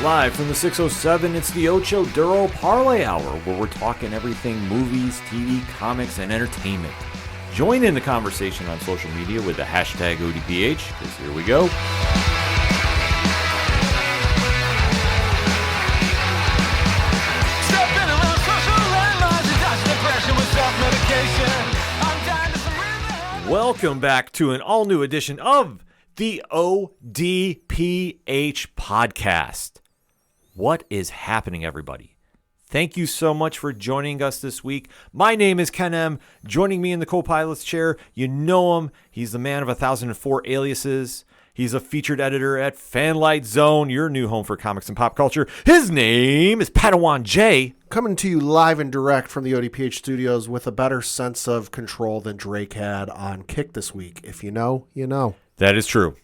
Live from the 607, it's the Ocho Duro Parlay Hour, where we're talking everything movies, TV, comics, and entertainment. Join in the conversation on social media with the hashtag ODPH, because here we go. Welcome back to an all-new edition of the ODPH podcast. What is happening, everybody? Thank you so much for joining us this week. My name is Ken M. Joining me in the co-pilot's chair, you know him. He's the man of 1,004 aliases. He's a featured editor at Fanlight Zone, your new home for comics and pop culture. His name is Padawan J. Coming to you live and direct from the ODPH studios with a better sense of control than Drake had on Kick this week. If you know, you know. That is true.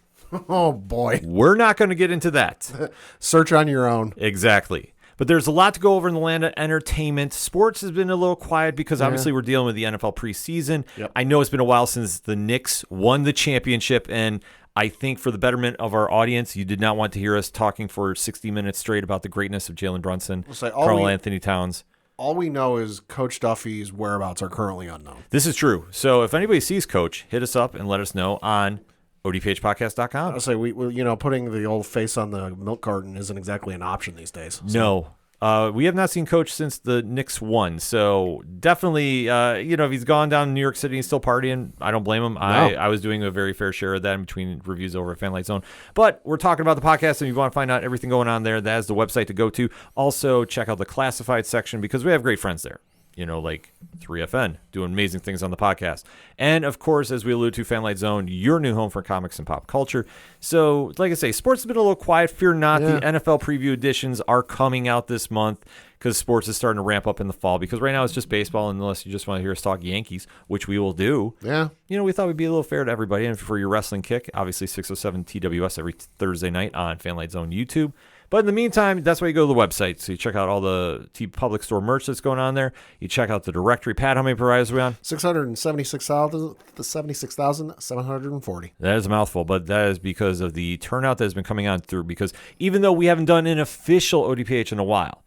Oh, boy. We're not going to get into that. Search on your own. Exactly. But there's a lot to go over in the land of entertainment. Sports has been a little quiet because obviously we're dealing with the NFL preseason. Yep. I know it's been a while since the Knicks won the championship, and I think for the betterment of our audience, you did not want to hear us talking for 60 minutes straight about the greatness of Jalen Brunson, Karl Anthony Towns. All we know is Coach Duffy's whereabouts are currently unknown. This is true. So if anybody sees Coach, hit us up and let us know on ODPHpodcast.com. I'll say, we putting the old face on the milk carton isn't exactly an option these days. So. No. We have not seen Coach since the Knicks won. So definitely, if he's gone down to New York City and still partying, I don't blame him. No. I was doing a very fair share of that in between reviews over at Fanlight Zone. But we're talking about the podcast, and if you want to find out everything going on there, that is the website to go to. Also, check out the classified section because we have great friends there. Like 3FN, doing amazing things on the podcast. And, of course, as we alluded to, Fanlight Zone, your new home for comics and pop culture. So, like I say, sports has been a little quiet. Fear not, the NFL preview editions are coming out this month because sports is starting to ramp up in the fall. Because right now it's just baseball, unless you just want to hear us talk Yankees, which we will do. Yeah. We thought we'd be a little fair to everybody. And for your wrestling kick, obviously 607 TWS every Thursday night on Fanlight Zone YouTube. But in the meantime, that's why you go to the website. So you check out all the Public Store merch that's going on there. You check out the directory. Pat, how many providers are we on? 676,740. That is a mouthful, but that is because of the turnout that has been coming on through. Because even though we haven't done an official ODPH in a while,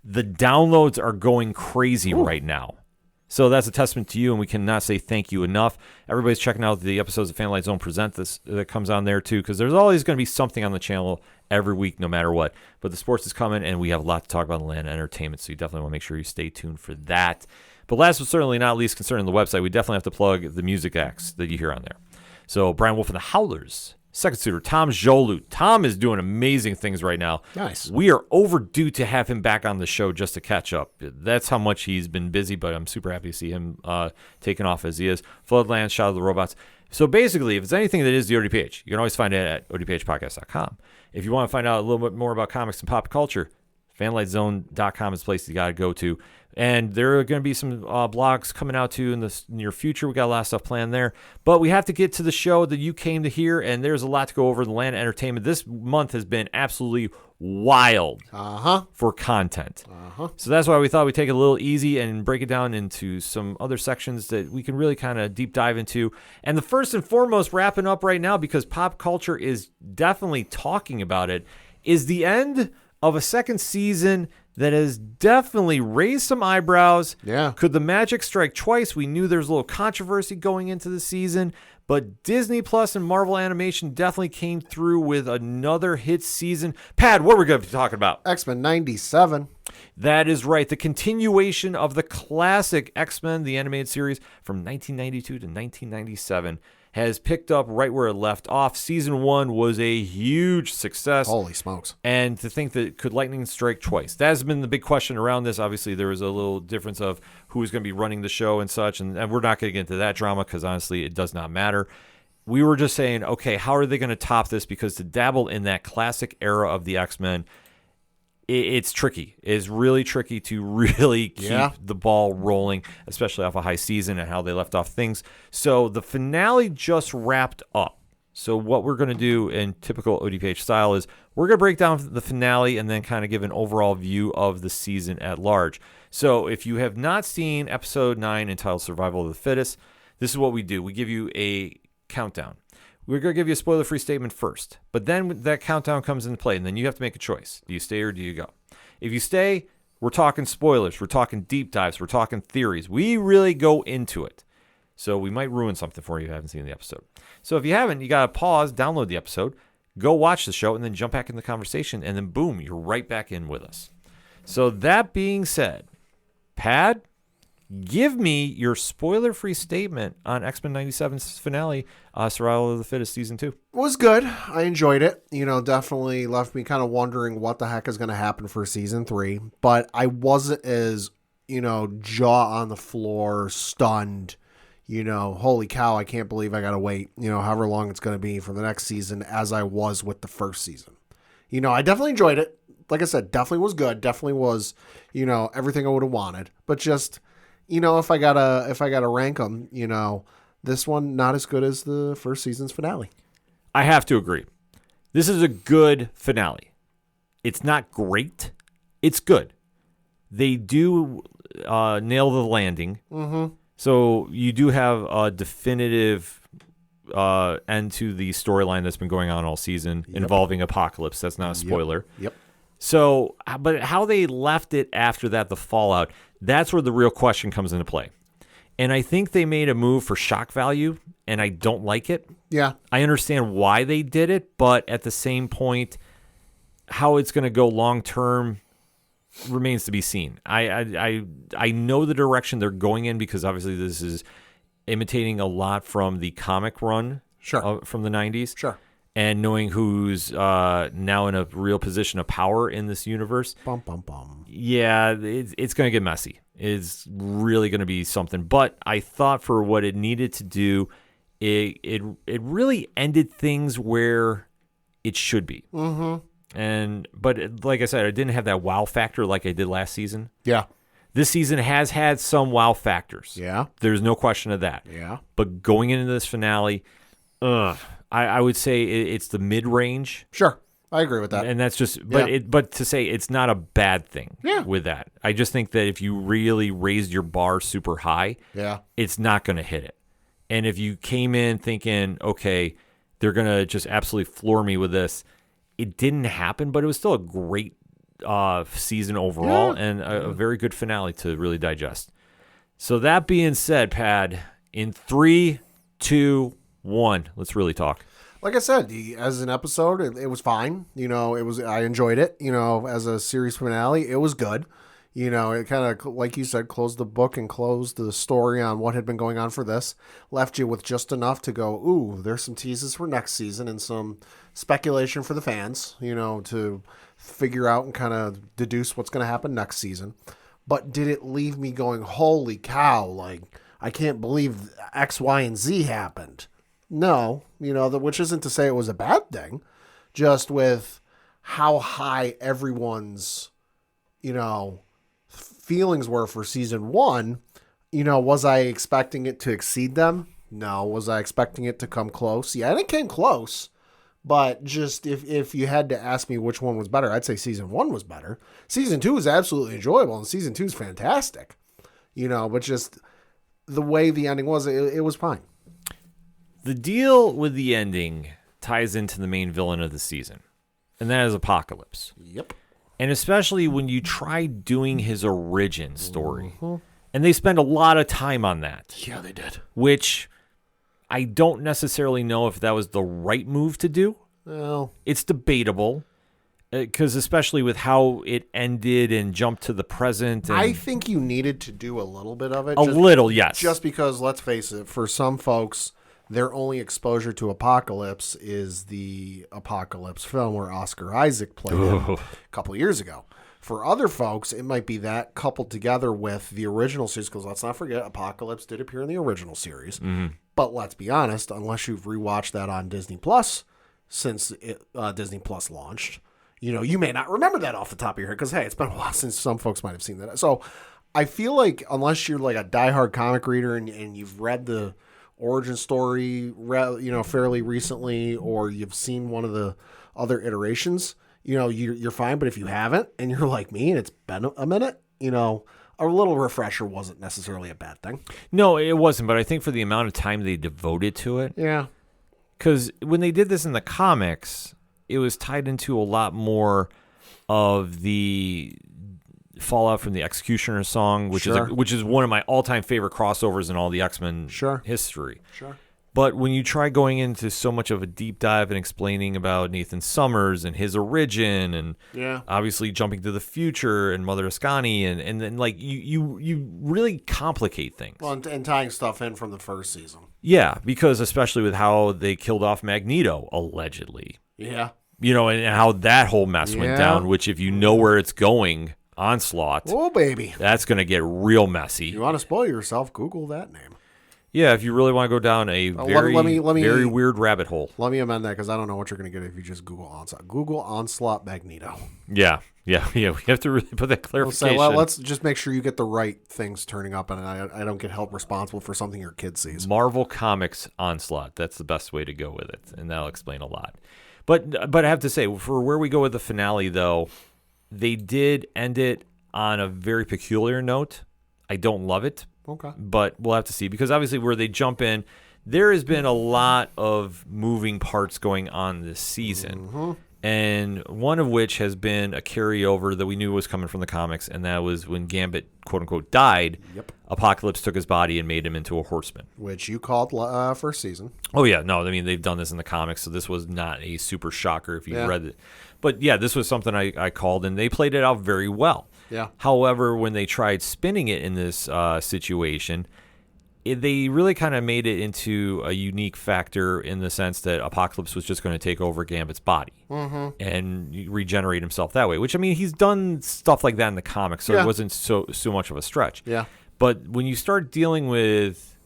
the downloads are going crazy right now. So that's a testament to you, and we cannot say thank you enough. Everybody's checking out the episodes of Fanlight Zone Present this that comes on there too, because there's always going to be something on the channel every week, no matter what. But the sports is coming, and we have a lot to talk about in the land of entertainment, so you definitely want to make sure you stay tuned for that. But last but certainly not least, concerning the website, we definitely have to plug the music acts that you hear on there. So Brian Wolf and the Howlers, second suitor, Tom Jolu. Tom is doing amazing things right now. Nice. We are overdue to have him back on the show just to catch up. That's how much he's been busy, but I'm super happy to see him taking off as he is. Floodlands, Shadow of the Robots. So basically, if it's anything that is the ODPH, you can always find it at odphpodcast.com. If you want to find out a little bit more about comics and pop culture, fanlightzone.com is the place you got to go to. And there are going to be some blogs coming out too in the near future. We got a lot of stuff planned there. But we have to get to the show that you came to hear, and there's a lot to go over in the land of entertainment. This month has been absolutely wild for content. So that's why we thought we'd take it a little easy and break it down into some other sections that we can really kind of deep dive into. And the first and foremost, wrapping up right now, because pop culture is definitely talking about it, is the end of a second season that has definitely raised some eyebrows. Yeah. Could the magic strike twice? We knew there was a little controversy going into the season, but Disney Plus and Marvel Animation definitely came through with another hit season. Pat, what are we going to be talking about? X-Men 97. That is right. The continuation of the classic X-Men, the animated series from 1992 to 1997. Has picked up right where it left off. Season 1 was a huge success. Holy smokes. And to think that could lightning strike twice? That has been the big question around this. Obviously, there was a little difference of who was going to be running the show and such, and we're not going to get into that drama because, honestly, it does not matter. We were just saying, okay, how are they going to top this? Because to dabble in that classic era of the X-Men, it's tricky. It's really tricky to really keep the ball rolling, especially off a high season and how they left off things. So the finale just wrapped up. So what we're going to do in typical ODPH style is we're going to break down the finale and then kind of give an overall view of the season at large. So if you have not seen episode 9 entitled Survival of the Fittest, this is what we do. We give you a countdown. we're going to give you a spoiler-free statement first. But then that countdown comes into play, and then you have to make a choice. Do you stay or do you go? If you stay, we're talking spoilers. We're talking deep dives. We're talking theories. We really go into it. So we might ruin something for you if you haven't seen the episode. So if you haven't, you got to pause, download the episode, go watch the show, and then jump back in the conversation, and then boom, you're right back in with us. So that being said, Pad, give me your spoiler-free statement on X-Men 97's finale, Survival of the Fittest Season 2. It was good. I enjoyed it. Definitely left me kind of wondering what the heck is going to happen for Season 3. But I wasn't as, jaw on the floor, stunned, holy cow, I can't believe I got to wait, however long it's going to be for the next season as I was with the first season. I definitely enjoyed it. Like I said, definitely was good. Definitely was, everything I would have wanted. But just, if I gotta rank them, this one not as good as the first season's finale. I have to agree. This is a good finale. It's not great. It's good. They do nail the landing. Mm-hmm. So you do have a definitive end to the storyline that's been going on all season involving Apocalypse. That's not a spoiler. Yep. So, but how they left it after that, the fallout, that's where the real question comes into play. And I think they made a move for shock value, and I don't like it. Yeah. I understand why they did it, but at the same point, how it's going to go long term remains to be seen. I know the direction they're going in because obviously this is imitating a lot from the comic run from the 90s. Sure. And knowing who's now in a real position of power in this universe. Bum, bum, bum. Yeah, it's going to get messy. It's really going to be something. But I thought for what it needed to do, it really ended things where it should be. Mm-hmm. But like I said, I didn't have that wow factor like I did last season. Yeah. This season has had some wow factors. Yeah. There's no question of that. Yeah. But going into this finale, I would say it's the mid-range. Sure. I agree with that. And that's just, but to say it's not a bad thing with that. I just think that if you really raised your bar super high, it's not going to hit it. And if you came in thinking, okay, they're going to just absolutely floor me with this, it didn't happen, but it was still a great season overall and a very good finale to really digest. So that being said, Pad, in 3, 2, 1, let's really talk. Like I said, as an episode, it was fine. I enjoyed it. As a series finale, it was good. It kind of, like you said, closed the book and closed the story on what had been going on for this. Left you with just enough to go, ooh, there's some teases for next season and some speculation for the fans, to figure out and kind of deduce what's going to happen next season. But did it leave me going, holy cow, like, I can't believe X, Y, and Z happened? No, which isn't to say it was a bad thing, just with how high everyone's, feelings were for season 1. Was I expecting it to exceed them? No. Was I expecting it to come close? Yeah, and it came close, but just if you had to ask me which one was better, I'd say season 1 was better. Season 2 is absolutely enjoyable, and season 2 is fantastic, but just the way the ending was, it was fine. The deal with the ending ties into the main villain of the season, and that is Apocalypse. Yep. And especially when you try doing his origin story. Mm-hmm. And they spend a lot of time on that. Yeah, they did. Which I don't necessarily know if that was the right move to do. Well, it's debatable. Because especially with how it ended and jumped to the present. And I think you needed to do a little bit of it. Little, yes. Just because, let's face it, for some folks, their only exposure to Apocalypse is the Apocalypse film where Oscar Isaac played him a couple of years ago. For other folks, it might be that coupled together with the original series, because let's not forget, Apocalypse did appear in the original series. Mm-hmm. But let's be honest, unless you've rewatched that on Disney Plus since Disney Plus launched, you may not remember that off the top of your head because, hey, it's been a while since some folks might have seen that. So I feel like unless you're like a diehard comic reader and you've read the origin story, fairly recently, or you've seen one of the other iterations, you're fine. But if you haven't, and you're like me, and it's been a minute, a little refresher wasn't necessarily a bad thing. No, it wasn't. But I think for the amount of time they devoted to it, Because when they did this in the comics, it was tied into a lot more of the fallout from the Executioner song, which is one of my all-time favorite crossovers in all the X-Men history. Sure. But when you try going into so much of a deep dive and explaining about Nathan Summers and his origin, and obviously jumping to the future and Mother Ascani, and then like you really complicate things. Well, and tying stuff in from the first season. Yeah, because especially with how they killed off Magneto, allegedly. Yeah. And how that whole mess went down, which if you know where it's going, Onslaught. Oh, baby. That's going to get real messy. You want to spoil yourself, Google that name. Yeah, if you really want to go down a very weird rabbit hole. Let me amend that because I don't know what you're going to get if you just Google Onslaught. Google Onslaught Magneto. Yeah. We have to really put that clarification. Let's just make sure you get the right things turning up, and I don't get held responsible for something your kid sees. Marvel Comics Onslaught. That's the best way to go with it, and that'll explain a lot. But I have to say, for where we go with the finale, though, they did end it on a very peculiar note. I don't love it. Okay. But we'll have to see, because obviously where they jump in, there has been a lot of moving parts going on this season. Mm-hmm. And one of which has been a carryover that we knew was coming from the comics, and that was when Gambit, quote-unquote, died. Yep. Apocalypse took his body and made him into a horseman. Which you called first season. Oh, yeah. No, I mean, they've done this in the comics, so this was not a super shocker if you read it. But, yeah, this was something I called, and they played it out very well. Yeah. However, when they tried spinning it in this situation, they really kind of made it into a unique factor in the sense that Apocalypse was just going to take over Gambit's body and regenerate himself that way. Which, I mean, he's done stuff like that in the comics, so it wasn't so much of a stretch. Yeah. But when you start dealing with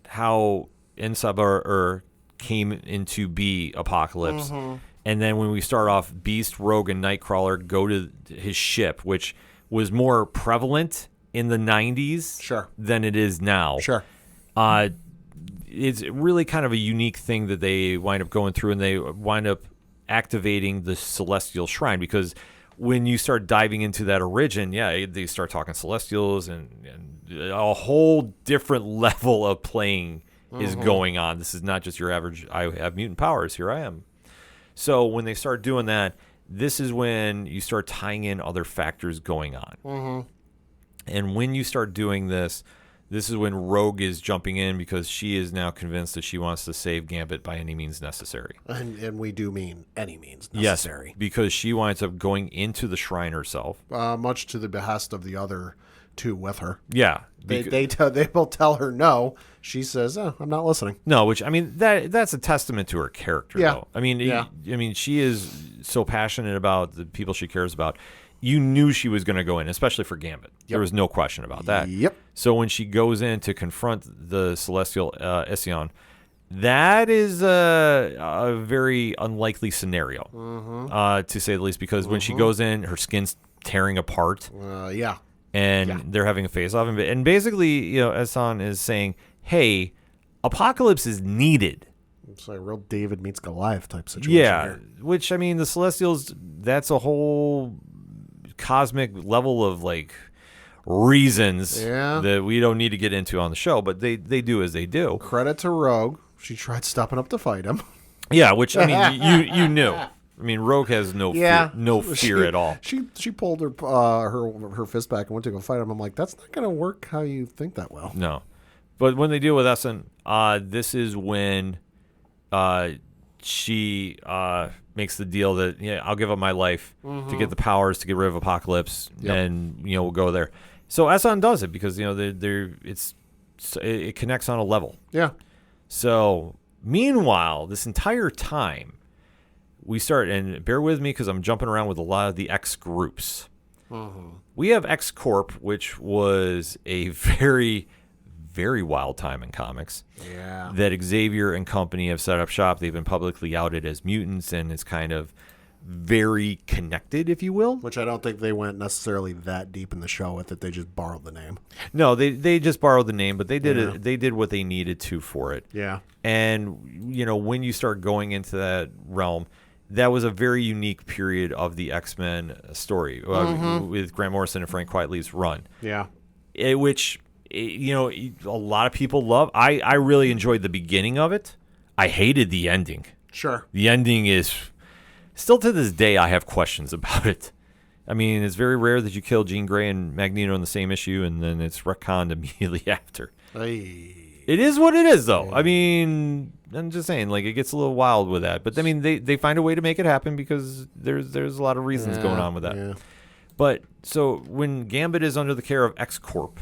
how Insabar came into be Apocalypse, and then when we start off, Beast, Rogue, and Nightcrawler go to his ship, which was more prevalent in the 90s than it is now. Sure. It's really kind of a unique thing that they wind up going through, and they wind up activating the Celestial Shrine, because when you start diving into that origin, they start talking Celestials, and a whole different level of playing is going on. This is not just your average, I have mutant powers, here I am. So when they start doing that, this is when you start tying in other factors going on. And when you start doing this is when Rogue is jumping in, because she is now convinced that she wants to save Gambit by any means necessary. And we do mean any means necessary. Yes, because she winds up going into the shrine herself. Much to the behest of the other two with her. Yeah. They will tell her no. She says, I'm not listening. No, which, I mean, that's a testament to her character, though. I mean, she is so passionate about the people she cares about. You knew she was going to go in, especially for Gambit. There was no question about that. Yep. So when she goes in to confront the Celestial Ision, that is a very unlikely scenario, to say the least, because when she goes in, her skin's tearing apart. And they're having a face-off. And basically, Ision is saying, hey, Apocalypse is needed. It's like a real David meets Goliath type situation. Yeah, which, I mean, the Celestials, that's a whole cosmic level of like reasons that we don't need to get into on the show, but they do as they do. Credit to Rogue. She tried stepping up to fight him. Yeah, which, I mean, you knew. I mean, Rogue has no fear at all. She pulled her fist back and went to go fight him. I'm like, that's not going to work how you think that will. No. But when they deal with Essen, this is when she makes the deal that I'll give up my life to get the powers to get rid of Apocalypse, and we'll go there. So Essen does it because it connects on a level. Yeah. So meanwhile, this entire time we start, and bear with me because I'm jumping around with a lot of the X groups. We have X Corp, which was a very, very wild time in comics. Yeah. That Xavier and company have set up shop. They've been publicly outed as mutants, and it's kind of very connected, if you will. Which I don't think they went necessarily that deep in the show with it. They just borrowed the name. No, they just borrowed the name, but they did it. They did what they needed to for it. Yeah. And when you start going into that realm, that was a very unique period of the X-Men story with Grant Morrison and Frank Quitely's run. Yeah. Which a lot of people love. I really enjoyed the beginning of it. I hated the ending. Sure. The ending is still to this day I have questions about it. I mean, it's very rare that you kill Jean Grey and Magneto in the same issue, and then it's retconned immediately after. Hey. It is what it is, though. I mean, I'm just saying, like, it gets a little wild with that. But I mean, they find a way to make it happen because there's a lot of reasons going on with that. Yeah. But so when Gambit is under the care of X Corp,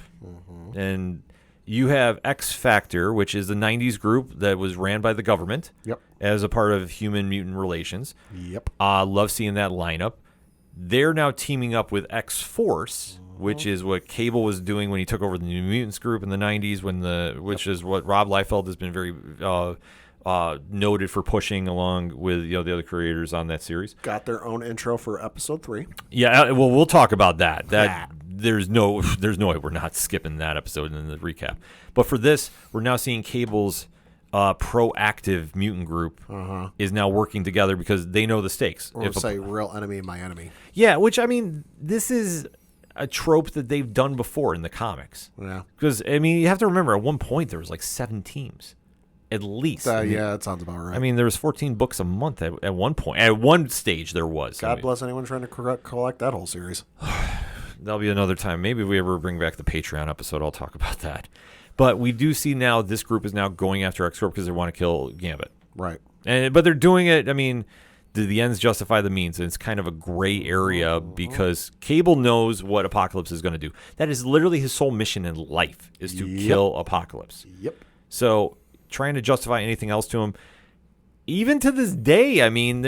and you have X Factor, which is the '90s group that was ran by the government, as a part of Human Mutant Relations. Yep. Love seeing that lineup. They're now teaming up with X Force, which is what Cable was doing when he took over the New Mutants group in the '90s, which is what Rob Liefeld has been very noted for pushing along with the other creators on that series. Got their own intro for episode 3. Yeah, well, we'll talk about that. There's no way we're not skipping that episode in the recap. But for this, we're now seeing Cable's proactive mutant group is now working together because they know the stakes. Or say real enemy, my enemy. Yeah, which, I mean, this is a trope that they've done before in the comics. Yeah. Because, I mean, you have to remember, at one point, there was like 7 teams. At least. Yeah, that sounds about right. I mean, there was 14 books a month at one point. At one stage, there was. God bless anyone trying to collect that whole series. That'll be another time. Maybe if we ever bring back the Patreon episode, I'll talk about that. But we do see now this group is now going after X-Corp because they want to kill Gambit. Right. But they're doing it, I mean, do the ends justify the means? And it's kind of a gray area because Cable knows what Apocalypse is going to do. That is literally his sole mission in life, is to kill Apocalypse. Yep. So trying to justify anything else to him, even to this day, I mean,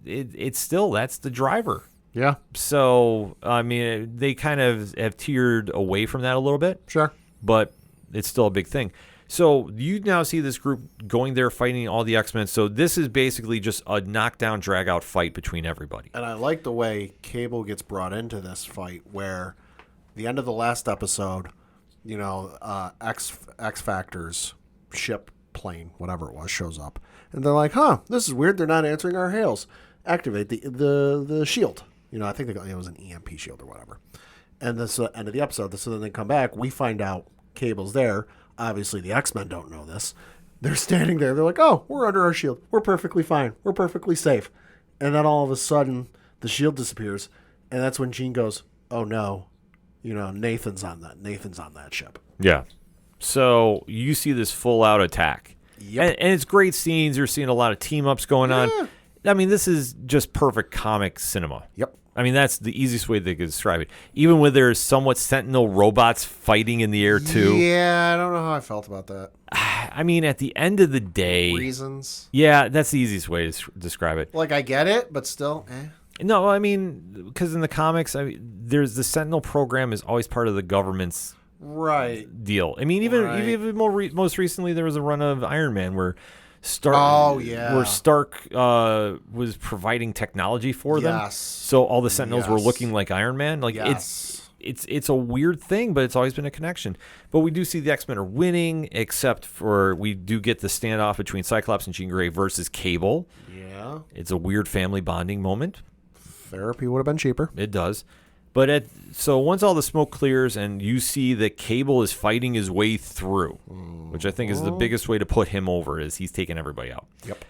it's still, that's the driver. Yeah. So, I mean, they kind of have tiered away from that a little bit. Sure. But it's still a big thing. So you now see this group going there fighting all the X-Men. So this is basically just a knockdown, drag-out fight between everybody. And I like the way Cable gets brought into this fight where the end of the last episode, X Factor's ship, plane, whatever it was, shows up. And they're like, this is weird. They're not answering our hails. Activate the shield. I think it was an EMP shield or whatever. And this is the end of the episode. So then they come back. We find out Cable's there. Obviously, the X-Men don't know this. They're standing there. They're like, we're under our shield. We're perfectly fine. We're perfectly safe. And then all of a sudden, the shield disappears. And that's when Jean goes, oh, no. Nathan's on that ship. Yeah. So you see this full-out attack. Yep. And it's great scenes. You're seeing a lot of team-ups going on. I mean, this is just perfect comic cinema. Yep. I mean, that's the easiest way they could describe it. Even when there's somewhat Sentinel robots fighting in the air, too. Yeah, I don't know how I felt about that. I mean, at the end of the day... Reasons? Yeah, that's the easiest way to describe it. Like, I get it, but still, No, I mean, because in the comics, there's the Sentinel program is always part of the government's deal. I mean, even most recently, there was a run of Iron Man where Stark, where Stark was providing technology for them. So all the Sentinels were looking like Iron Man. Like it's a weird thing, but it's always been a connection. But we do see the X-Men are winning, except for we do get the standoff between Cyclops and Jean Grey versus Cable. Yeah, it's a weird family bonding moment. Therapy would have been cheaper. It does. But so once all the smoke clears and you see that Cable is fighting his way through, which I think is the biggest way to put him over, is he's taking everybody out. Yep.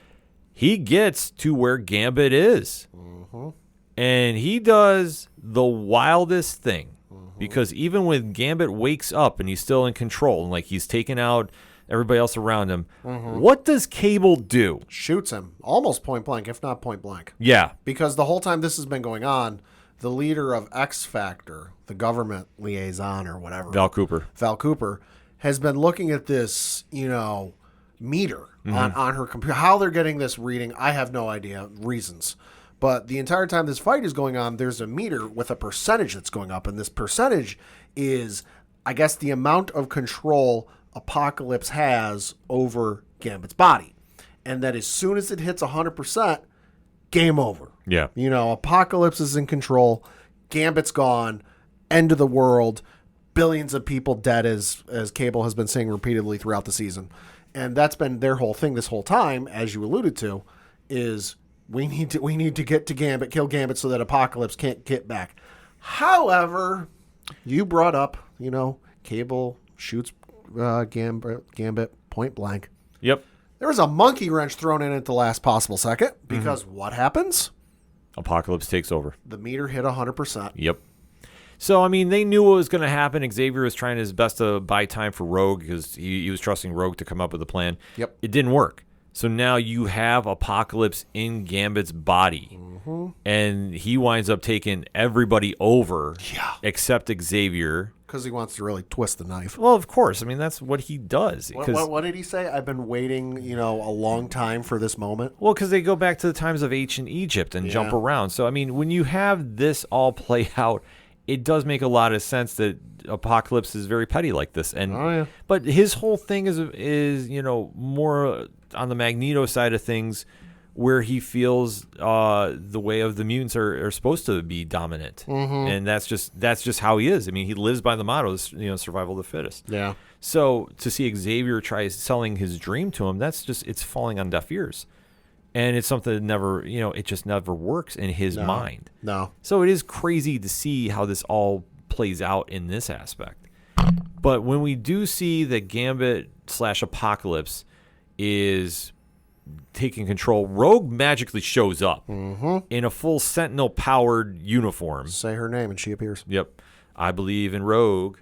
He gets to where Gambit is. And he does the wildest thing. Because even when Gambit wakes up and he's still in control, and like he's taking out everybody else around him, what does Cable do? Shoots him. Almost point blank, if not point blank. Yeah. Because the whole time this has been going on, the leader of X Factor, the government liaison or whatever, Val Cooper, has been looking at this, meter on her computer. How they're getting this reading, I have no idea. Reasons. But the entire time this fight is going on, there's a meter with a percentage that's going up. And this percentage is, I guess, the amount of control Apocalypse has over Gambit's body. And that as soon as it hits 100%, game over. Yeah. Apocalypse is in control. Gambit's gone. End of the world. Billions of people dead, as Cable has been saying repeatedly throughout the season. And that's been their whole thing this whole time, as you alluded to, is we need to get to Gambit, kill Gambit so that Apocalypse can't get back. However, you brought up, Cable shoots Gambit point blank. Yep. There was a monkey wrench thrown in at the last possible second because what happens? Apocalypse takes over. The meter hit 100%. Yep. So, I mean, they knew what was going to happen. Xavier was trying his best to buy time for Rogue because he was trusting Rogue to come up with a plan. Yep. It didn't work. So now you have Apocalypse in Gambit's body. And he winds up taking everybody over except Xavier. Because he wants to really twist the knife. Well, of course. I mean, that's what he does. What did he say? I've been waiting, a long time for this moment. Well, because they go back to the times of ancient Egypt and jump around. So, I mean, when you have this all play out, it does make a lot of sense that Apocalypse is very petty like this. And but his whole thing is more on the Magneto side of things, where he feels the way of the mutants are supposed to be dominant, and that's just how he is. I mean, he lives by the motto, survival of the fittest. Yeah. So to see Xavier try selling his dream to him, it's falling on deaf ears, and it's something that never, it just never works in his mind. No. So it is crazy to see how this all plays out in this aspect. But when we do see that Gambit / Apocalypse is taking control, Rogue magically shows up in a full Sentinel-powered uniform. Say her name and she appears. Yep. I believe in Rogue.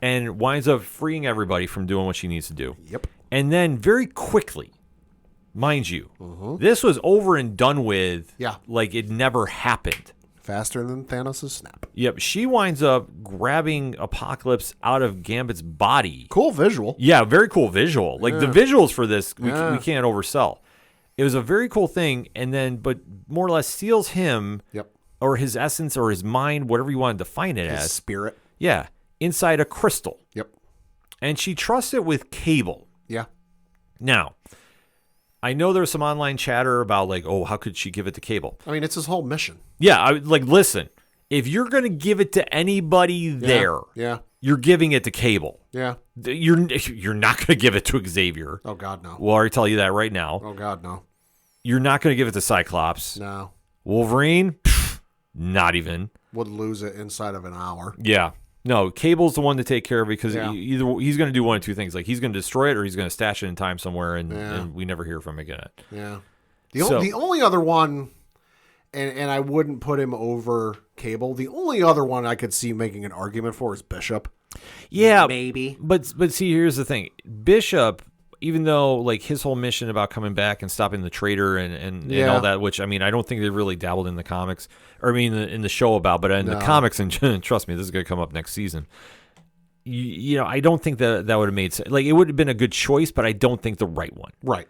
And winds up freeing everybody from doing what she needs to do. Yep. And then very quickly, mind you, this was over and done with like it never happened. Faster than Thanos' snap. Yep, she winds up grabbing Apocalypse out of Gambit's body. Cool visual. Yeah, very cool visual. Like the visuals for this, we can't oversell. It was a very cool thing, and then, but more or less steals him, or his essence, or his mind, whatever you want to define it as. Spirit. Yeah, inside a crystal. Yep. And she trusts it with Cable. Yeah. Now, I know there's some online chatter about like, oh, how could she give it to Cable? I mean, it's his whole mission. Yeah, listen, if you're going to give it to anybody you're giving it to Cable. Yeah. You're not going to give it to Xavier. Oh, God, no. We'll already tell you that right now. Oh, God, no. You're not going to give it to Cyclops. No. Wolverine? Not even. Would lose it inside of an hour. Yeah. No, Cable's the one to take care of because either he's going to do one of two things. Like he's going to destroy it or he's going to stash it in time somewhere and we never hear from him again. Yeah. The only other one, and I wouldn't put him over Cable, the only other one I could see making an argument for is Bishop. Yeah. Maybe. But see, here's the thing. Bishop, even though like his whole mission about coming back and stopping the traitor and all that, which I mean, I don't think they really dabbled in the comics, or I mean in the show about, but in the comics, and trust me, this is going to come up next season. I don't think that would have made sense. Like it would have been a good choice, but I don't think the right one. Right.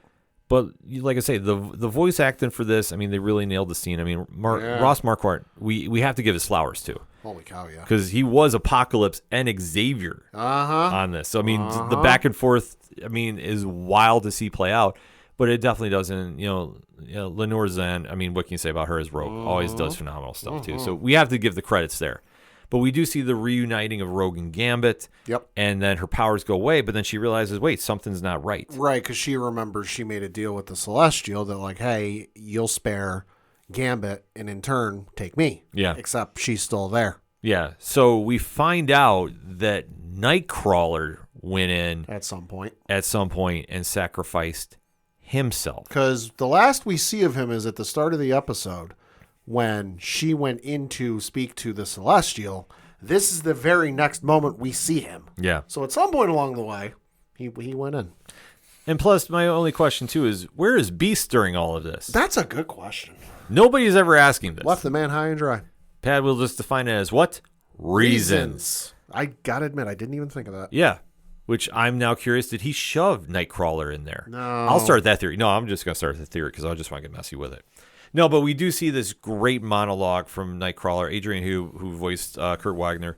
But like I say, the voice acting for this, I mean, they really nailed the scene. I mean, Ross Marquardt, we have to give his flowers to. Holy cow, yeah. Because he was Apocalypse and Xavier on this. So, I mean, the back and forth, I mean, is wild to see play out. But it definitely doesn't, Lenore Zan, I mean, what can you say about her as Rogue? Always does phenomenal stuff, too. So we have to give the credits there. But we do see the reuniting of Rogue and Gambit. Yep. And then her powers go away, but then she realizes, wait, something's not right. Right, because she remembers she made a deal with the Celestial that, like, hey, you'll spare Gambit and in turn take me. Yeah. Except she's still there. Yeah. So we find out that Nightcrawler went in at some point and sacrificed himself. Because the last we see of him is at the start of the episode when she went in to speak to the Celestial. This is the very next moment we see him. Yeah. So at some point along the way, he went in. And plus, my only question, too, is where is Beast during all of this? That's a good question. Nobody's ever asking this. Left the man high and dry. Pad will just define it as what? Reasons. I gotta admit, I didn't even think of that. Yeah. Which I'm now curious, did he shove Nightcrawler in there? No. I'll start that theory. No, I'm just going to start the theory because I just want to get messy with it. No, but we do see this great monologue from Nightcrawler, Adrian, who voiced Kurt Wagner.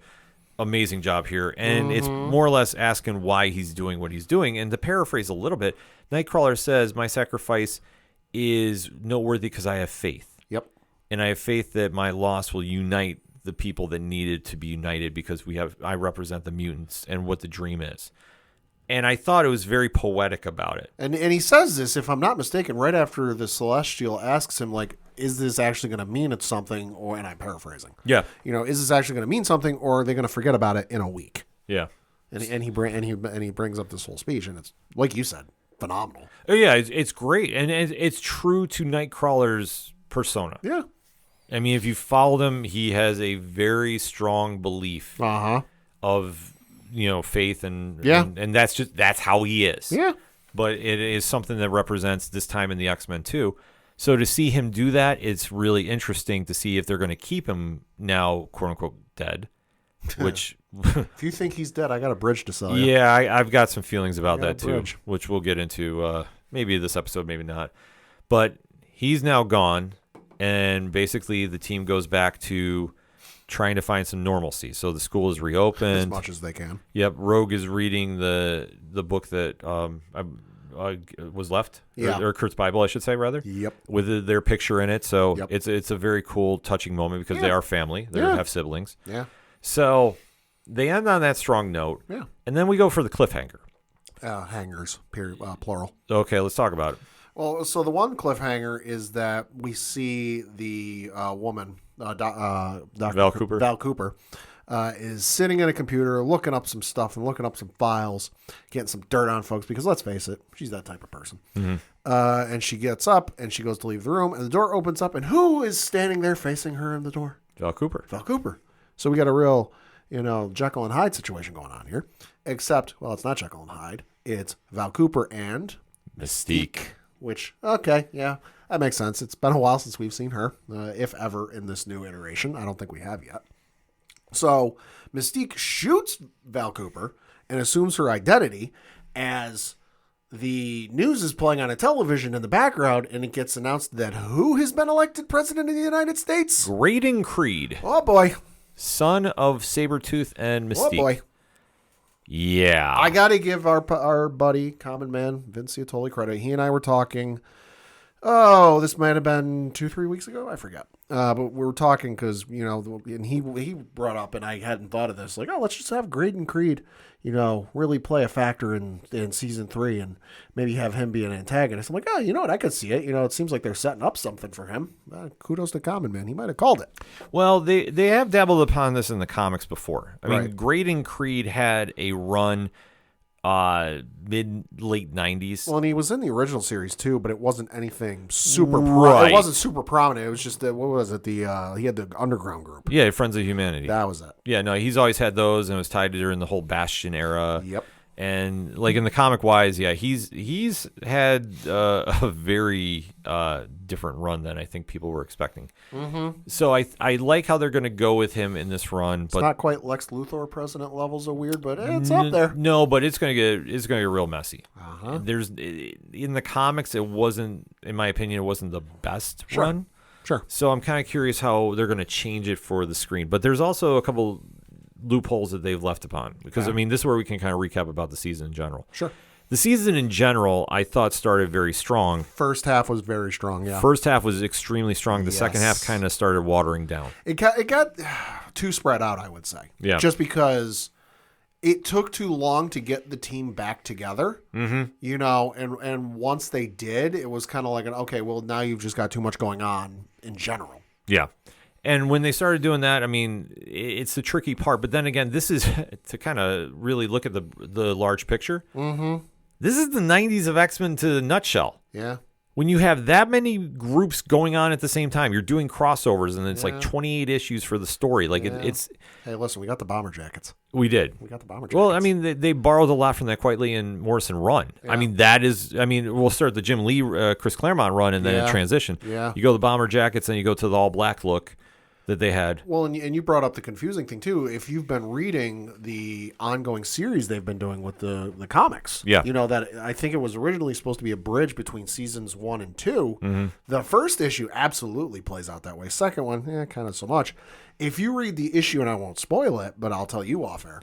Amazing job here. And it's more or less asking why he's doing what he's doing. And to paraphrase a little bit, Nightcrawler says, my sacrifice is noteworthy because I have faith. Yep. And I have faith that my loss will unite the people that needed to be united because I represent the mutants and what the dream is. And I thought it was very poetic about it. And he says this, if I'm not mistaken, right after the Celestial asks him, like, is this actually going to mean it's something? Or, and I'm paraphrasing. Yeah. Is this actually going to mean something, or are they going to forget about it in a week? Yeah. And he brings up this whole speech, and it's like you said, phenomenal. Oh, yeah, it's great. And it's true to Nightcrawler's persona. Yeah. I mean, if you followed him, he has a very strong belief of, faith and that's how he is. Yeah. But it is something that represents this time in the X-Men too. So to see him do that, it's really interesting to see if they're going to keep him now, quote unquote, dead. Which, if you think he's dead, I got a bridge to sell you. Yeah, I've got some feelings about that too, bridge. which we'll get into maybe this episode, maybe not. But he's now gone, and basically the team goes back to trying to find some normalcy. So the school is reopened as much as they can. Yep, Rogue is reading the book that was left, or Kurt's Bible, I should say, rather. Yep. With their picture in it, so it's a very cool, touching moment because they are family. They have siblings. Yeah. So they end on that strong note. Yeah. And then we go for the cliffhanger. Hangers, period, plural. Okay, let's talk about it. Well, so the one cliffhanger is that we see the woman, Dr. Val Cooper. Val Cooper, is sitting at a computer looking up some stuff and looking up some files, getting some dirt on folks because let's face it, she's that type of person. Mm-hmm. And she gets up and she goes to leave the room and the door opens up and who is standing there facing her in the door? Val Cooper. Val Cooper. So we got a real, Jekyll and Hyde situation going on here. Except, well, it's not Jekyll and Hyde. It's Val Cooper and Mystique. Which, okay, yeah, that makes sense. It's been a while since we've seen her, if ever, in this new iteration. I don't think we have yet. So Mystique shoots Val Cooper and assumes her identity as the news is playing on a television in the background, and it gets announced that who has been elected president of the United States? Graydon Creed. Oh, boy. Son of Sabretooth and Mystique. Oh, boy. Yeah. I got to give our buddy, Common Man, Vince Ciotoli, credit. He and I were talking, this might have been 2-3 weeks ago. I forget. But we were talking because, and he brought up, and I hadn't thought of this, like, let's just have Graydon Creed, really play a factor in season 3 and maybe have him be an antagonist. I'm like, you know what? I could see it. It seems like they're setting up something for him. Kudos to Common Man. He might have called it. Well, they have dabbled upon this in the comics before. I mean, Right. Graydon Creed had a run mid-late 90s. Well, and he was in the original series too, but it wasn't anything super. Right. It wasn't super prominent. It was just what was it? He had the underground group. Yeah, Friends of Humanity. That was it. Yeah, no, he's always had those, and it was tied during the whole Bastion era. Yep. And like in the comic wise, yeah, he's had a very different run than I think people were expecting. Mm-hmm. So I like how they're going to go with him in this run, It's but not quite Lex Luthor president levels of weird, but it's up there. No, but it's going to get real messy. Uh-huh. There's in the comics, it wasn't, in my opinion, it wasn't the best run. Sure. So I'm kind of curious how they're going to change it for the screen. But there's also a couple loopholes that they've left upon because, I mean, this is where we can kind of recap about the season in general. Sure. The season in general, I thought started very strong. First half was very strong, yeah. First half was extremely strong. The second half kind of started watering down. It got too spread out, I would say. Yeah. Just because it took too long to get the team back together, and once they did, it was kind of like, okay, well, now you've just got too much going on in general. Yeah. And when they started doing that, I mean, it's the tricky part. But then again, this is to kind of really look at the large picture. Mm-hmm. This is the 90s of X-Men to the nutshell. Yeah. When you have that many groups going on at the same time, you're doing crossovers, and it's like 28 issues for the story. Like it's. Hey, listen, we got the bomber jackets. We did. We got the bomber jackets. Well, I mean, they borrowed a lot from that Quietly and Morrison run. Yeah. I mean, we'll start the Jim Lee, Chris Claremont run, and then a transition. Yeah. You go to the bomber jackets, and you go to the all black look that they had. Well, and you brought up the confusing thing too. If you've been reading the ongoing series they've been doing with the comics, that I think it was originally supposed to be a bridge between seasons 1 and 2. Mm-hmm. The first issue absolutely plays out that way. Second one, kind of so much. If you read the issue, and I won't spoil it, but I'll tell you off air.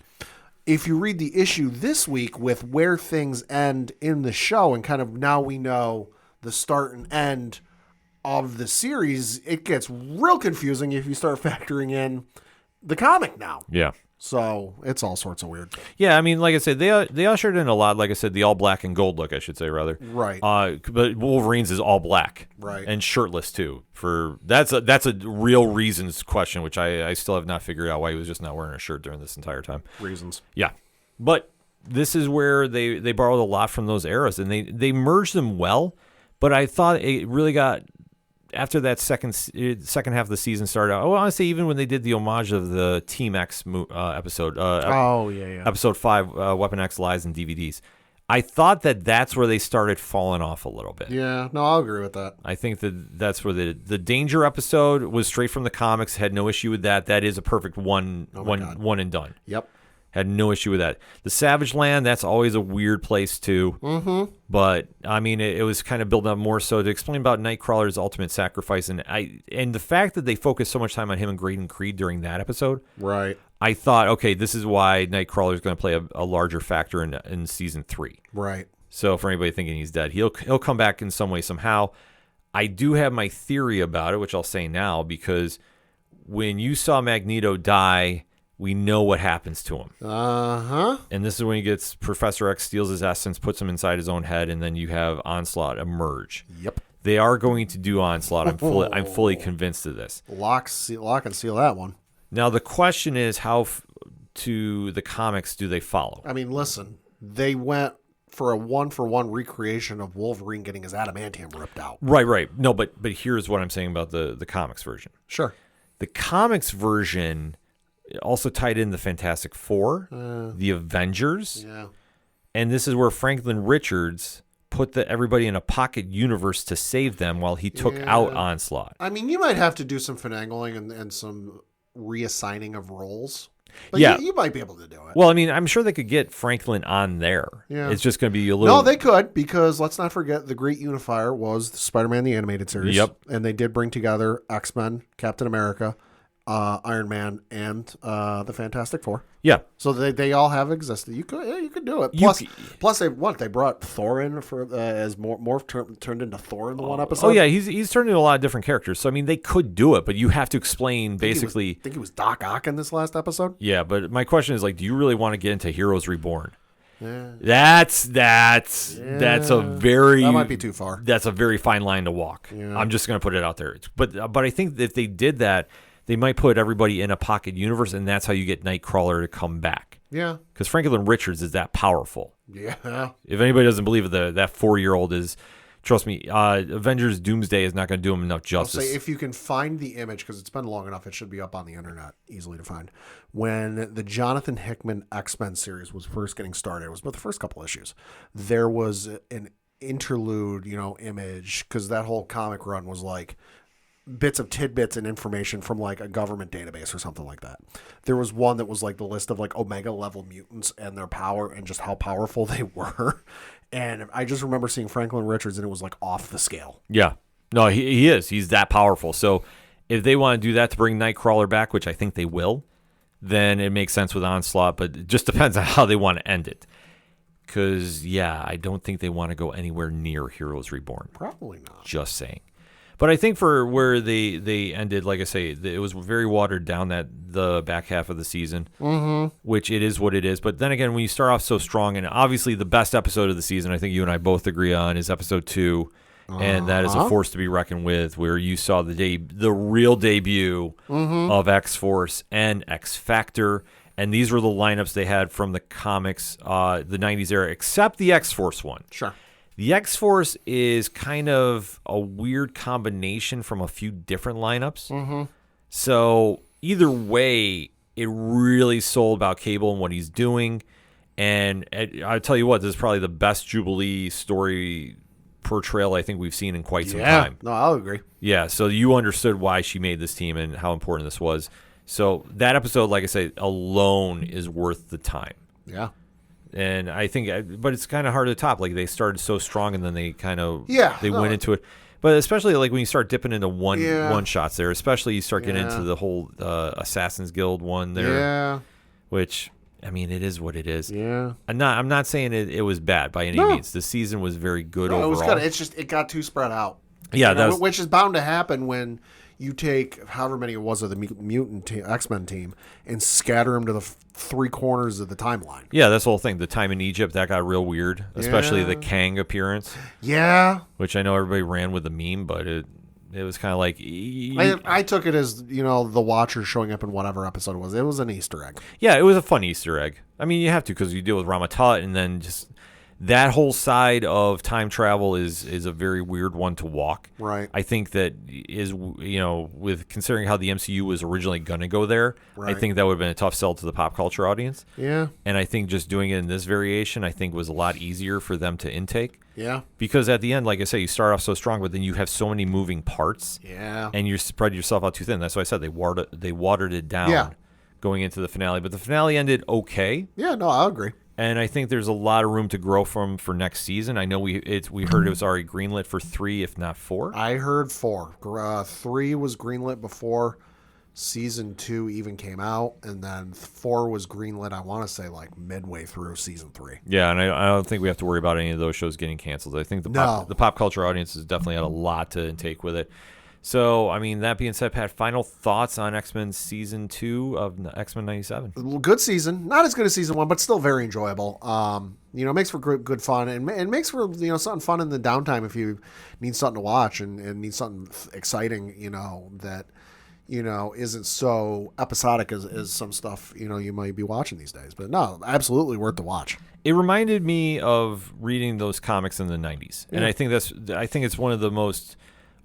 If you read the issue this week with where things end in the show, and kind of now we know the start and end of the series, it gets real confusing if you start factoring in the comic now. Yeah. So it's all sorts of weird. Yeah, I mean, like I said, they ushered in a lot. Like I said, the all black and gold look, I should say, rather. Right. But Wolverine's is all black. Right. And shirtless too. That's a real reasons question, which I still have not figured out why he was just not wearing a shirt during this entire time. Reasons. Yeah. But this is where they borrowed a lot from those eras, and they merged them well. But I thought it really got after that second half of the season started out. I want to say even when they did the homage of the Team X episode. Episode 5, Weapon X Lies and DVDs. I thought that's where they started falling off a little bit. Yeah, no, I'll agree with that. I think that's where the Danger episode was straight from the comics. Had no issue with that. That is a perfect one and done. Yep. Had no issue with that. The Savage Land, that's always a weird place too. Mm-hmm. But I mean, it was kind of built up more so to explain about Nightcrawler's ultimate sacrifice, and the fact that they focused so much time on him and Graydon Creed during that episode. Right. I thought, okay, this is why Nightcrawler is going to play a larger factor in season 3. Right. So for anybody thinking he's dead, he'll come back in some way somehow. I do have my theory about it, which I'll say now, because when you saw Magneto die, we know what happens to him. Uh-huh. And this is when he gets Professor X steals his essence, puts him inside his own head, and then you have Onslaught emerge. Yep. They are going to do Onslaught. I'm fully convinced of this. Lock and seal that one. Now the question is, how to the comics do they follow? I mean, listen, they went for a one-for-one recreation of Wolverine getting his adamantium ripped out. Right. No, but here's what I'm saying about the comics version. Sure. The comics version also tied in the Fantastic Four, the Avengers, and this is where Franklin Richards put everybody in a pocket universe to save them while he took out Onslaught. I mean, you might have to do some finagling and some reassigning of roles. But yeah, you might be able to do it. Well, I mean, I'm sure they could get Franklin on there. Yeah. It's just going to be a little... No, they could, because let's not forget the great unifier was Spider-Man the Animated Series. Yep. And they did bring together X-Men, Captain America, Iron Man, and the Fantastic Four. Yeah. So they all have existed. You could do it. Plus they brought Thor in for as Morph turned into Thor in the one episode. Oh yeah, he's turned into a lot of different characters. So I mean, they could do it, but you have to explain basically. I think he was Doc Ock in this last episode. Yeah, but my question is, like, do you really want to get into Heroes Reborn? Yeah. That's a very... That might be too far. That's a very fine line to walk. Yeah. I'm just going to put it out there. But I think that if they did that, they might put everybody in a pocket universe, and that's how you get Nightcrawler to come back. Yeah. Because Franklin Richards is that powerful. Yeah. If anybody doesn't believe it, that 4-year-old is... Trust me, Avengers Doomsday is not going to do him enough justice. I'll say if you can find the image, because it's been long enough, it should be up on the internet, easily to find. When the Jonathan Hickman X-Men series was first getting started, it was about the first couple issues, there was an interlude, image, because that whole comic run was like bits of tidbits and information from like a government database or something like that. There was one that was like the list of like Omega level mutants and their power and just how powerful they were. And I just remember seeing Franklin Richards and it was like off the scale. Yeah. No, he is. He's that powerful. So if they want to do that to bring Nightcrawler back, which I think they will, then it makes sense with Onslaught, but it just depends on how they want to end it. Because, I don't think they want to go anywhere near Heroes Reborn. Probably not. Just saying. But I think for where they ended, like I say, it was very watered down the back half of the season, which it is what it is. But then again, when you start off so strong, and obviously the best episode of the season, I think you and I both agree on, is episode 2, and that is a force to be reckoned with, where you saw the real debut of X-Force and X-Factor, and these were the lineups they had from the comics, the 90s era, except the X-Force one. Sure. The X-Force is kind of a weird combination from a few different lineups. So either way, it really sold about Cable and what he's doing. And I'll tell you what, this is probably the best Jubilee story portrayal I think we've seen in quite some time. No, I'll agree. Yeah, so you understood why she made this team and how important this was. So that episode, like I say, alone is worth the time. Yeah. And I think, but it's kind of hard to top. Like, they started so strong, and then they kind of went into it. But especially like when you start dipping into one shots there, especially you start getting into the whole Assassin's Guild one there. Yeah. Which, I mean, it is what it is. Yeah. I'm not saying it was bad by any means. The season was very good overall. It was good. It's just it got too spread out. Yeah, which is bound to happen when you take however many it was of the mutant X-Men team and scatter them to the 3 corners of the timeline. Yeah, that's the whole thing. The time in Egypt, that got real weird, especially the Kang appearance. Yeah. Which I know everybody ran with the meme, but It was kind of like I took it as, the Watcher showing up in whatever episode it was. It was an Easter egg. Yeah, it was a fun Easter egg. I mean, you have to because you deal with Ramatut, and then just that whole side of time travel is a very weird one to walk. Right. I think that is, with considering how the MCU was originally going to go there, Right. I think that would have been a tough sell to the pop culture audience. Yeah. And I think just doing it in this variation, I think was a lot easier for them to intake. Yeah. Because at the end, like I say, you start off so strong, but then you have so many moving parts. Yeah. And you spread yourself out too thin. That's why I said they watered it down going into the finale. But the finale ended okay. Yeah, no, I agree. And I think there's a lot of room to grow from for next season. I know we heard it was already greenlit for 3, if not 4. I heard 4. 3 was greenlit before season 2 even came out, and then 4 was greenlit, I want to say, like midway through season 3. Yeah, and I don't think we have to worry about any of those shows getting canceled. I think the pop culture audience has definitely had a lot to intake with it. So, I mean, that being said, Pat, final thoughts on X-Men Season 2 of X-Men 97? Good season. Not as good as season 1, but still very enjoyable. Makes for good fun, and makes for, something fun in the downtime if you need something to watch and need something exciting, that, isn't so episodic as some stuff, you might be watching these days. But no, absolutely worth the watch. It reminded me of reading those comics in the 90s. Yeah. And I think it's one of the most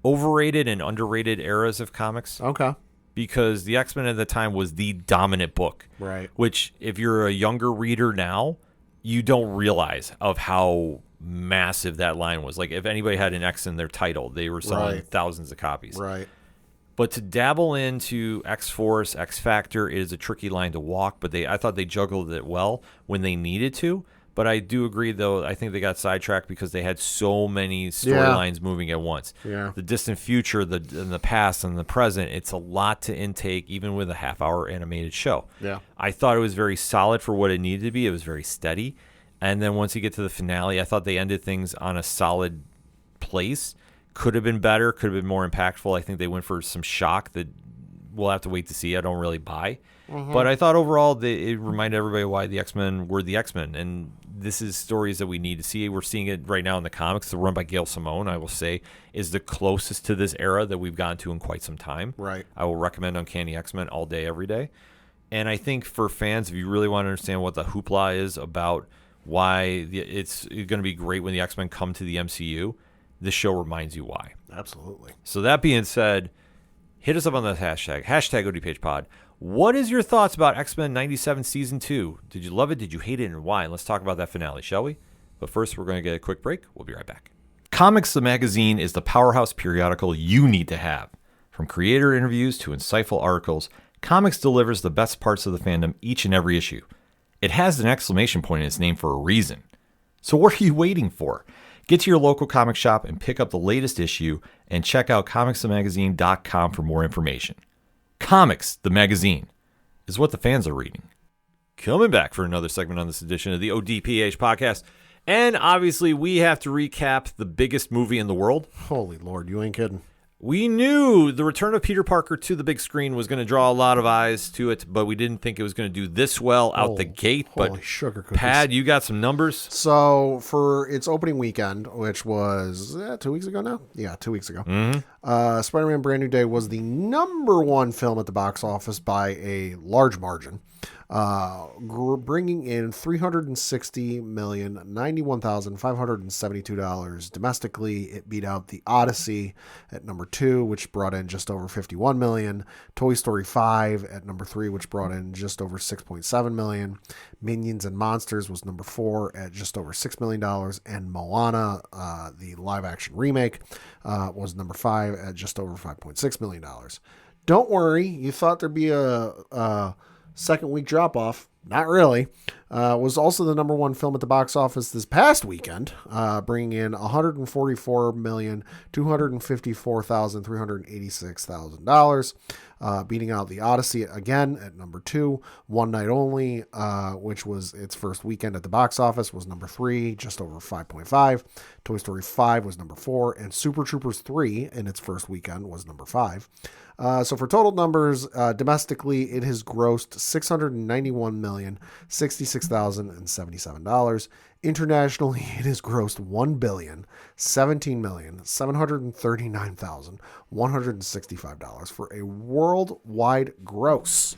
overrated and underrated eras of comics. Okay. Because the X-Men at the time was the dominant book. Right. Which, if you're a younger reader now, you don't realize of how massive that line was. Like, if anybody had an X in their title, they were selling thousands of copies. Right. But to dabble into X-Force, X-Factor is a tricky line to walk, but I thought they juggled it well when they needed to. But I do agree, though, I think they got sidetracked because they had so many storylines moving at once. Yeah. The distant future, and the past, and the present, it's a lot to intake, even with a half-hour animated show. Yeah. I thought it was very solid for what it needed to be. It was very steady. And then once you get to the finale, I thought they ended things on a solid place. Could have been better, could have been more impactful. I think they went for some shock that we'll have to wait to see. I don't really buy. Mm-hmm. But I thought overall it reminded everybody why the X-Men were the X-Men. And this is stories that we need to see. We're seeing it right now in the comics. The run by Gail Simone, I will say, is the closest to this era that we've gotten to in quite some time. Right. I will recommend Uncanny X-Men all day, every day. And I think for fans, if you really want to understand what the hoopla is about why it's going to be great when the X-Men come to the MCU, this show reminds you why. Absolutely. So that being said, hit us up on the hashtag ODPHpod. What is your thoughts about X-Men 97 Season 2? Did you love it? Did you hate it? And why? And let's talk about that finale, shall we? But first, we're going to get a quick break. We'll be right back. Comics the Magazine is the powerhouse periodical you need to have. From creator interviews to insightful articles, Comics delivers the best parts of the fandom each and every issue. It has an exclamation point in its name for a reason. So what are you waiting for? Get to your local comic shop and pick up the latest issue and check out comicsthemagazine.com for more information. Comics, the Magazine, is what the fans are reading. Coming back for another segment on this edition of the ODPH podcast. And obviously, we have to recap the biggest movie in the world. Holy Lord, you ain't kidding. We knew the return of Peter Parker to the big screen was going to draw a lot of eyes to it, but we didn't think it was going to do this well out the gate. But sugar cookies. Pad, you got some numbers? So for its opening weekend, which was 2 weeks ago now? Yeah, 2 weeks ago. Mm-hmm. Spider-Man Brand New Day was the number 1 film at the box office by a large margin. Bringing in $360,091,572 domestically. It beat out The Odyssey at number 2, which brought in just over $51 million. Toy Story 5 at number 3, which brought in just over $6.7 million. Minions and Monsters was number 4 at just over $6 million. And Moana, the live-action remake, was number 5 at just over $5.6 million. Don't worry, you thought there'd be a second week drop off. Not really. Was also the number 1 film at the box office this past weekend, bringing in $144,254,386,000, beating out The Odyssey again at number 2. One Night Only, which was its first weekend at the box office, was number 3, just over 5.5. Toy Story 5 was number 4, and Super Troopers 3 in its first weekend was number 5. So for total numbers, domestically, it has grossed $691,066,077. Internationally, it has grossed $1,017,739,165 for a worldwide gross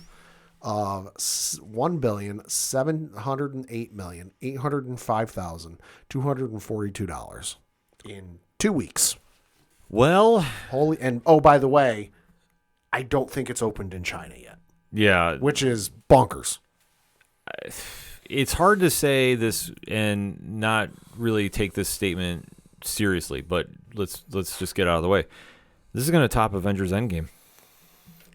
of $1,708,805,242 in 2 weeks. Well, Oh, by the way, I don't think it's opened in China yet. Yeah. Which is bonkers. It's hard to say this and not really take this statement seriously, but let's just get out of the way. This is going to top Avengers Endgame.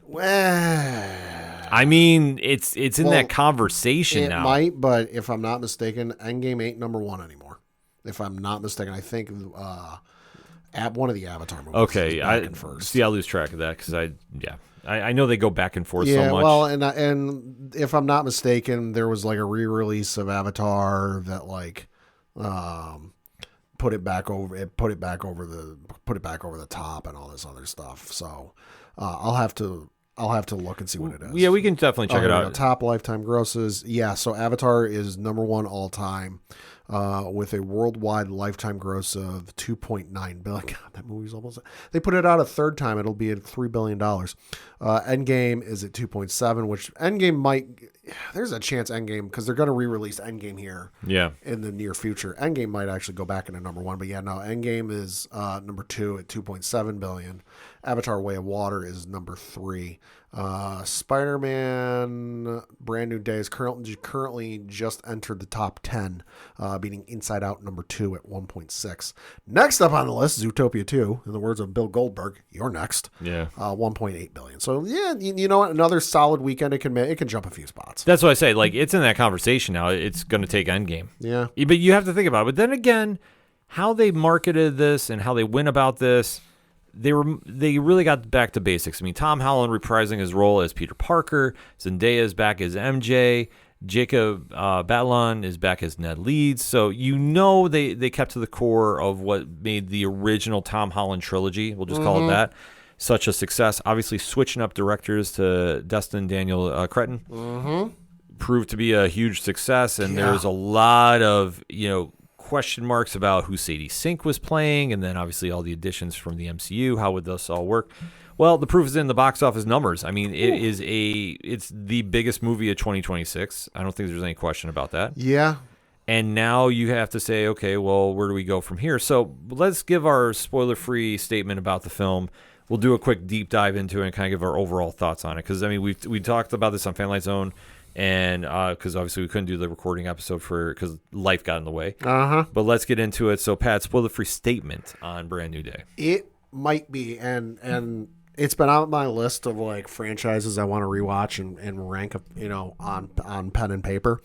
Well, I mean, it's in that conversation now. It might, but if I'm not mistaken, Endgame ain't number one anymore. If I'm not mistaken, I think one of the Avatar movies. Okay, I first. See, I lose track of that because I know they go back and forth so much. Well, and if I'm not mistaken, there was like a re-release of Avatar that like put it back over the top and all this other stuff. So I'll have to look and see what it is. Yeah, we can definitely check it out. Top lifetime grosses. Yeah, so Avatar is number one all time. With a worldwide lifetime gross of $2.9 billion. God, that movie's almost... They put it out a third time. It'll be at $3 billion. Endgame is at 2.7, which Endgame might... There's a chance Endgame, because they're going to re-release Endgame here in the near future. Endgame might actually go back into number one. But yeah, no, Endgame is number 2 at $2.7 billion. Avatar Way of Water is number 3. Spider-Man Brand New Day is currently just entered the top 10, beating Inside Out number 2 at 1.6. Next up on the list is Zootopia 2. In the words of Bill Goldberg, you're next. Yeah. 1.8 billion. So yeah, you know what? Another solid weekend. It can jump a few spots. That's what I say. Like, it's in that conversation now. It's going to take Endgame. Yeah. But you have to think about it. But then again, how they marketed this and how they went about this, they really got back to basics. I mean, Tom Holland reprising his role as Peter Parker, Zendaya is back as MJ, Jacob Batalon is back as Ned Leeds. So they kept to the core of what made the original Tom Holland trilogy, we'll just call it that, such a success. Obviously, switching up directors to Destin Daniel Cretton proved to be a huge success, and there's a lot of question marks about who Sadie Sink was playing, and then obviously all the additions from the MCU. How would this all work? Well, the proof is in the box office numbers. I mean, it's the biggest movie of 2026. I don't think there's any question about that. Yeah. And now you have to say, okay, well, where do we go from here? So let's give our spoiler-free statement about the film. We'll do a quick deep dive into it and kind of give our overall thoughts on it. Because, I mean, we talked about this on Fanlight Zone, and because obviously we couldn't do the recording episode because life got in the way. But let's get into it. So, Pat, spoiler-free statement on Brand New Day. It might be, and it's been on my list of like franchises I want to rewatch and rank, on pen and paper.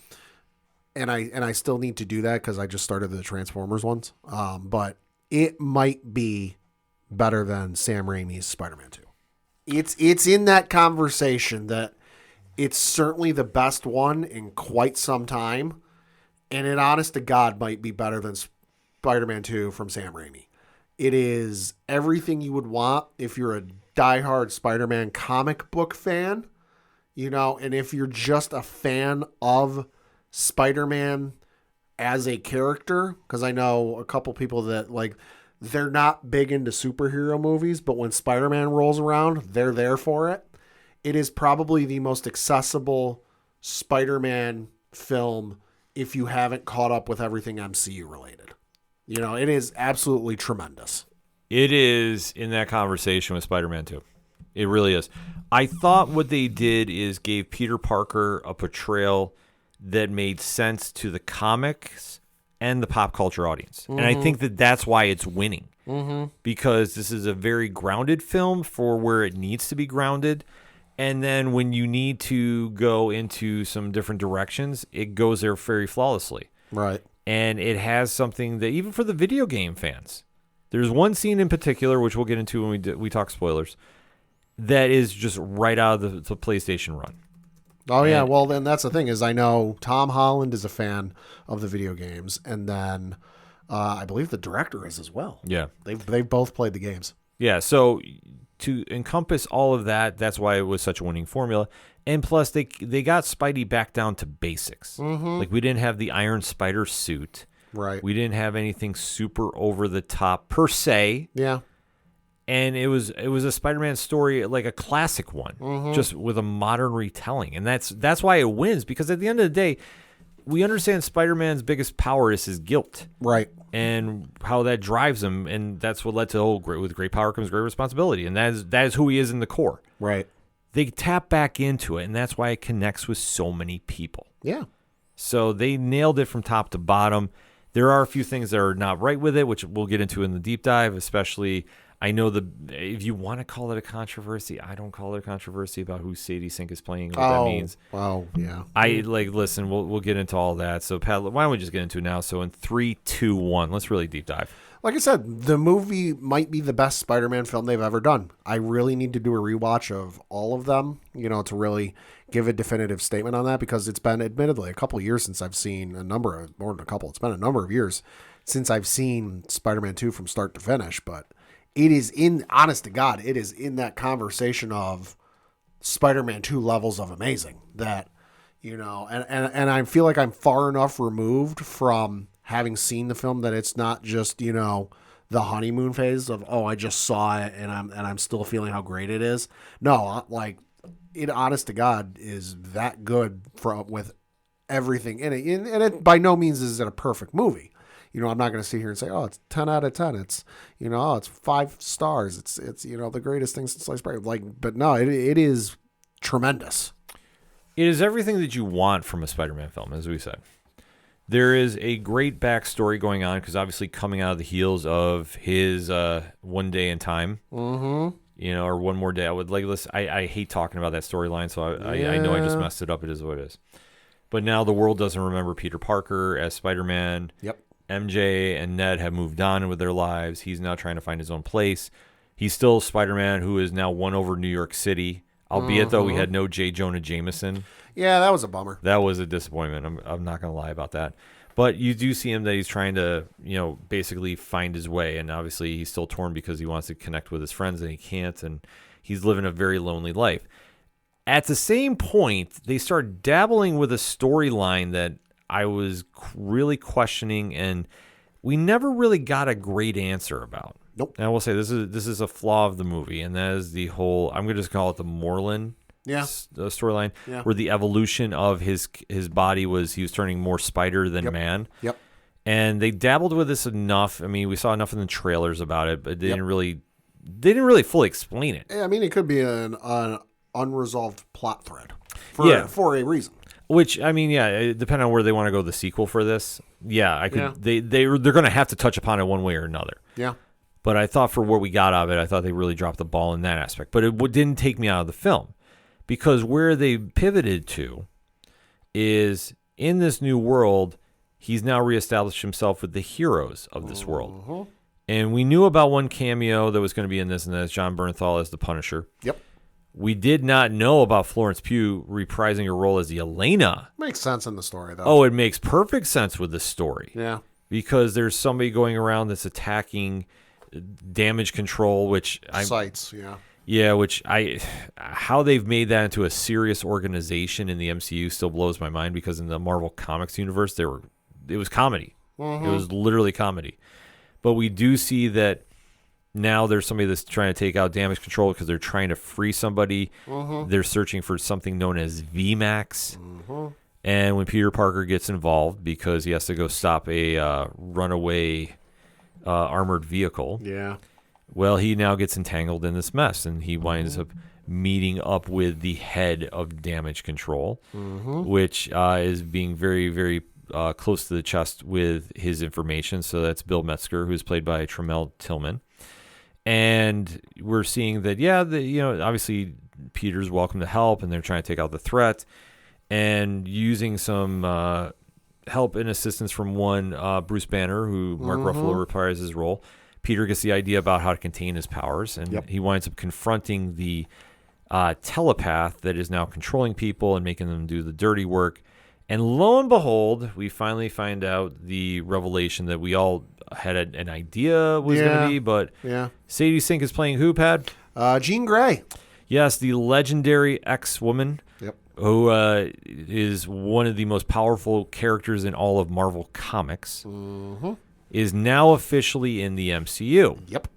And I still need to do that because I just started the Transformers ones. But it might be better than Sam Raimi's Spider-Man 2. It's in that conversation that it's certainly the best one in quite some time, and it, honest to God, might be better than Spider-Man 2 from Sam Raimi. It is everything you would want if you're a diehard Spider-Man comic book fan, and if you're just a fan of Spider-Man as a character, because I know a couple people that, like, they're not big into superhero movies, but when Spider-Man rolls around, they're there for it. It is probably the most accessible Spider-Man film if you haven't caught up with everything MCU related. It is absolutely tremendous. It is in that conversation with Spider-Man 2. It really is. I thought what they did is gave Peter Parker a portrayal that made sense to the comics and the pop culture audience. And I think that's why it's winning. Because this is a very grounded film for where it needs to be grounded. And then when you need to go into some different directions, it goes there very flawlessly. Right. And it has something that, even for the video game fans, there's one scene in particular, which we'll get into when we talk spoilers, that is just right out of the PlayStation run. Oh, yeah. Well, then that's the thing is I know Tom Holland is a fan of the video games. And then I believe the director is as well. Yeah. They've both played the games. Yeah. So to encompass all of that, that's why it was such a winning formula. And plus, they got Spidey back down to basics. Like, we didn't have the Iron Spider suit. Right. We didn't have anything super over the top per se. Yeah. And it was a Spider-Man story, like a classic one, just with a modern retelling. And that's why it wins, because at the end of the day, we understand Spider-Man's biggest power is his guilt. Right. And how that drives him, and that's what led to with great power comes great responsibility. And that is who he is in the core. Right. They tap back into it, and that's why it connects with so many people. Yeah. So they nailed it from top to bottom. There are a few things that are not right with it, which we'll get into in the deep dive, especially... I know if you want to call it a controversy, I don't call it a controversy about who Sadie Sink is playing, what that means. Oh, yeah. Listen, we'll get into all that. So, Pat, why don't we just get into it now? So, in 3, 2, 1, let's really deep dive. Like I said, the movie might be the best Spider-Man film they've ever done. I really need to do a rewatch of all of them, to really give a definitive statement on that, because it's been admittedly a couple of years since I've seen more than a couple. It's been a number of years since I've seen Spider-Man 2 from start to finish, but it is honest to God, it is in that conversation of Spider-Man 2 levels of amazing that, and I feel like I'm far enough removed from having seen the film that it's not just, the honeymoon phase of, oh, I just saw it and I'm still feeling how great it is. No, like, it, honest to God, is that good with everything in it. And it by no means is it a perfect movie. I'm not going to sit here and say, oh, it's 10 out of 10. It's, it's 5 stars. It's the greatest thing since sliced bread. But no, it is tremendous. It is everything that you want from a Spider-Man film, as we said. There is a great backstory going on, because obviously coming out of the heels of his One Day in Time, or One More Day. I hate talking about that storyline, so I know I just messed it up. It is what it is. But now the world doesn't remember Peter Parker as Spider-Man. Yep. MJ and Ned have moved on with their lives. He's now trying to find his own place. He's still Spider-Man, who is now won over New York City. Albeit, though, we had no J. Jonah Jameson. Yeah, that was a bummer. That was a disappointment. I'm not going to lie about that. But you do see him that he's trying to, basically find his way. And obviously, he's still torn because he wants to connect with his friends and he can't. And he's living a very lonely life. At the same point, they start dabbling with a storyline that I was really questioning, and we never really got a great answer about. Nope. And I will say this is a flaw of the movie, and that is the whole, I'm going to just call it the Moreland storyline, where the evolution of his body was he was turning more spider than man. Yep. And they dabbled with this enough. I mean, we saw enough in the trailers about it, but they didn't really fully explain it. Yeah, I mean, it could be an unresolved plot thread for a reason. Which, I mean, depending on where they want to go the sequel for this, I could. Yeah. They're going to have to touch upon it one way or another. Yeah. But I thought for what we got out of it, I thought they really dropped the ball in that aspect. But it didn't take me out of the film, because where they pivoted to is in this new world, he's now reestablished himself with the heroes of this world. And we knew about one cameo that was going to be in this, and that's John Bernthal as the Punisher. Yep. We did not know about Florence Pugh reprising her role as the Elena. Makes sense in the story, though. Oh, it makes perfect sense with the story. Yeah. Because there's somebody going around that's attacking damage control, which sites, yeah. Yeah, how they've made that into a serious organization in the MCU still blows my mind, because in the Marvel Comics universe, it was comedy. It was literally comedy. But we do see that now there's somebody that's trying to take out damage control because they're trying to free somebody. They're searching for something known as VMAX. And when Peter Parker gets involved because he has to go stop a runaway armored vehicle, well, he now gets entangled in this mess, and he winds up meeting up with the head of damage control, which is being very, very close to the chest with his information. So that's Bill Metzger, who's played by Tremel Tillman. And we're seeing that, obviously Peter's welcome to help, and they're trying to take out the threat, and using some help and assistance from one Bruce Banner, who Mark Ruffalo reprises his role. Peter gets the idea about how to contain his powers, and he winds up confronting the telepath that is now controlling people and making them do the dirty work. And lo and behold, we finally find out the revelation that we all had an idea was going to be, but Sadie Sink is playing who, Pat? Jean Grey. Yes, the legendary X-woman. Yep. who is one of the most powerful characters in all of Marvel Comics, is now officially in the MCU. Yep.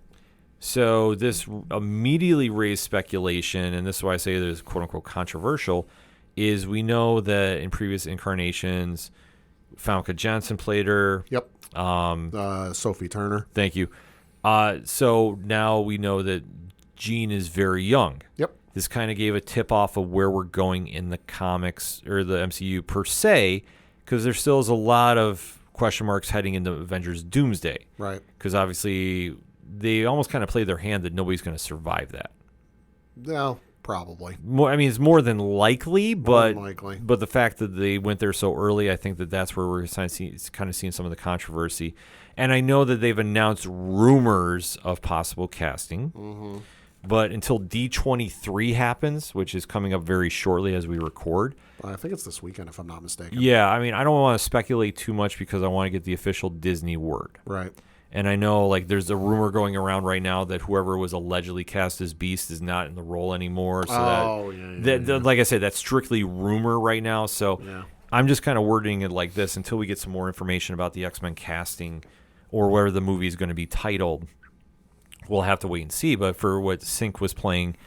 So this immediately raised speculation, and this is why I say it is quote-unquote controversial, is we know that in previous incarnations, Famke Janssen played her. Yep. Sophie Turner. Thank you. So now we know that Jean is very young. Yep. This kind of gave a tip-off of where we're going in the comics or the MCU per se, because there still is a lot of question marks heading into Avengers Doomsday. Right. Because obviously they almost kind of played their hand that nobody's going to survive that. No, probably. I mean, it's more than likely, but likely. But the fact that they went there so early, I think that's where we're kind of seeing some of the controversy. And I know that they've announced rumors of possible casting, but until D23 happens, which is coming up very shortly as we record. I think it's this weekend, if I'm not mistaken. Yeah, I mean, I don't want to speculate too much because I want to get the official Disney word. Right. And I know, like, there's a rumor going around right now that whoever was allegedly cast as Beast is not in the role anymore. So like I said, that's strictly rumor right now. So I'm just kind of wording it like this until we get some more information about the X-Men casting or where the movie is going to be titled. We'll have to wait and see. But for what Sync was playing,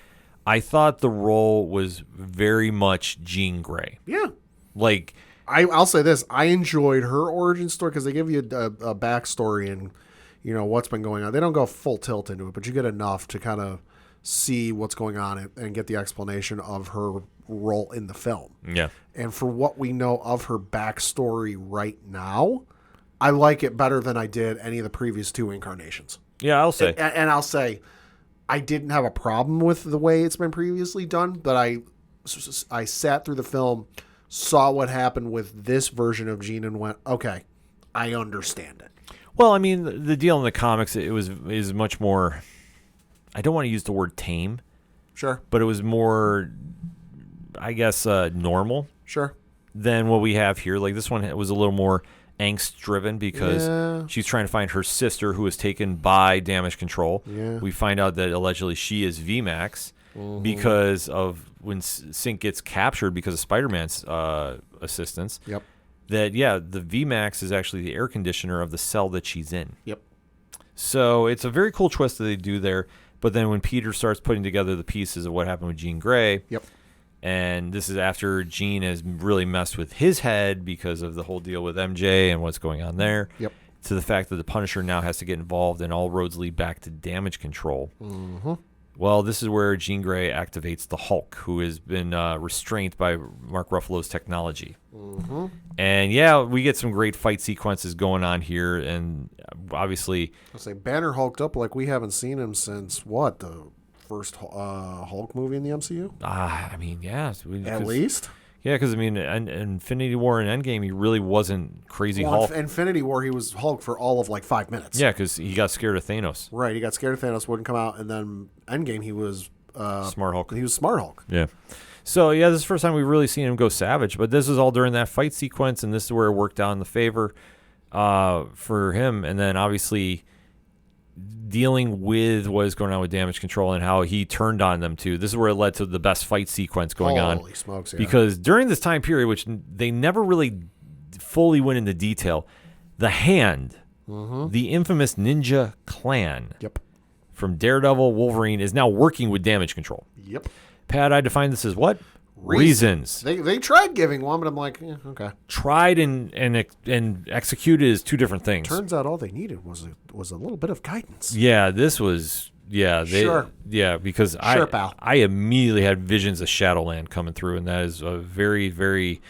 I thought the role was very much Jean Grey. Yeah. Like, I'll say this. I enjoyed her origin story because they give you a backstory and, you know, what's been going on. They don't go full tilt into it, but you get enough to kind of see what's going on and get the explanation of her role in the film. Yeah. And for what we know of her backstory right now, I like it better than I did any of the previous two incarnations. Yeah, I'll say. And I'll say I didn't have a problem with the way it's been previously done, but I sat through the film, saw what happened with this version of Jean and went, okay, I understand it. Well, I mean, the deal in the comics is much more. I don't want to use the word tame. Sure. But it was more, I guess, normal. Sure. Than what we have here. Like this one was a little more angst-driven because she's trying to find her sister who was taken by Damage Control. Yeah. We find out that allegedly she is VMAX because of when Sync gets captured because of Spider-Man's assistance. Yep. That, the VMAX is actually the air conditioner of the cell that she's in. Yep. So it's a very cool twist that they do there. But then when Peter starts putting together the pieces of what happened with Jean Grey, and this is after Jean has really messed with his head because of the whole deal with MJ and what's going on there, to the fact that the Punisher now has to get involved and all roads lead back to Damage Control. Well, this is where Jean Grey activates the Hulk, who has been restrained by Mark Ruffalo's technology. And we get some great fight sequences going on here, and obviously, I'll say Banner hulked up like we haven't seen him since what, the first Hulk movie in the MCU? I mean, At least. Yeah, because I mean, in Infinity War and Endgame, he really wasn't crazy Hulk. In Infinity War, he was Hulk for all of like 5 minutes. Yeah, because he got scared of Thanos. Right, he got scared of Thanos, wouldn't come out, and then Endgame, he was Smart Hulk. He was Smart Hulk. Yeah. So this is the first time we've really seen him go savage. But this is all during that fight sequence, and this is where it worked out in the favor for him. And then obviously dealing with what is going on with Damage Control and how he turned on them too. This is where it led to the best fight sequence going on. Holy smokes, yeah. Because during this time period, which they never really fully went into detail, the Hand, the infamous ninja clan from Daredevil, Wolverine, is now working with Damage Control. Yep. Pat, I defined this as what? Reasons. They tried giving one, but I'm like, okay. Tried and executed is two different things. Turns out all they needed was a little bit of guidance. Yeah, this was because I immediately had visions of Shadowland coming through, and that is a very, very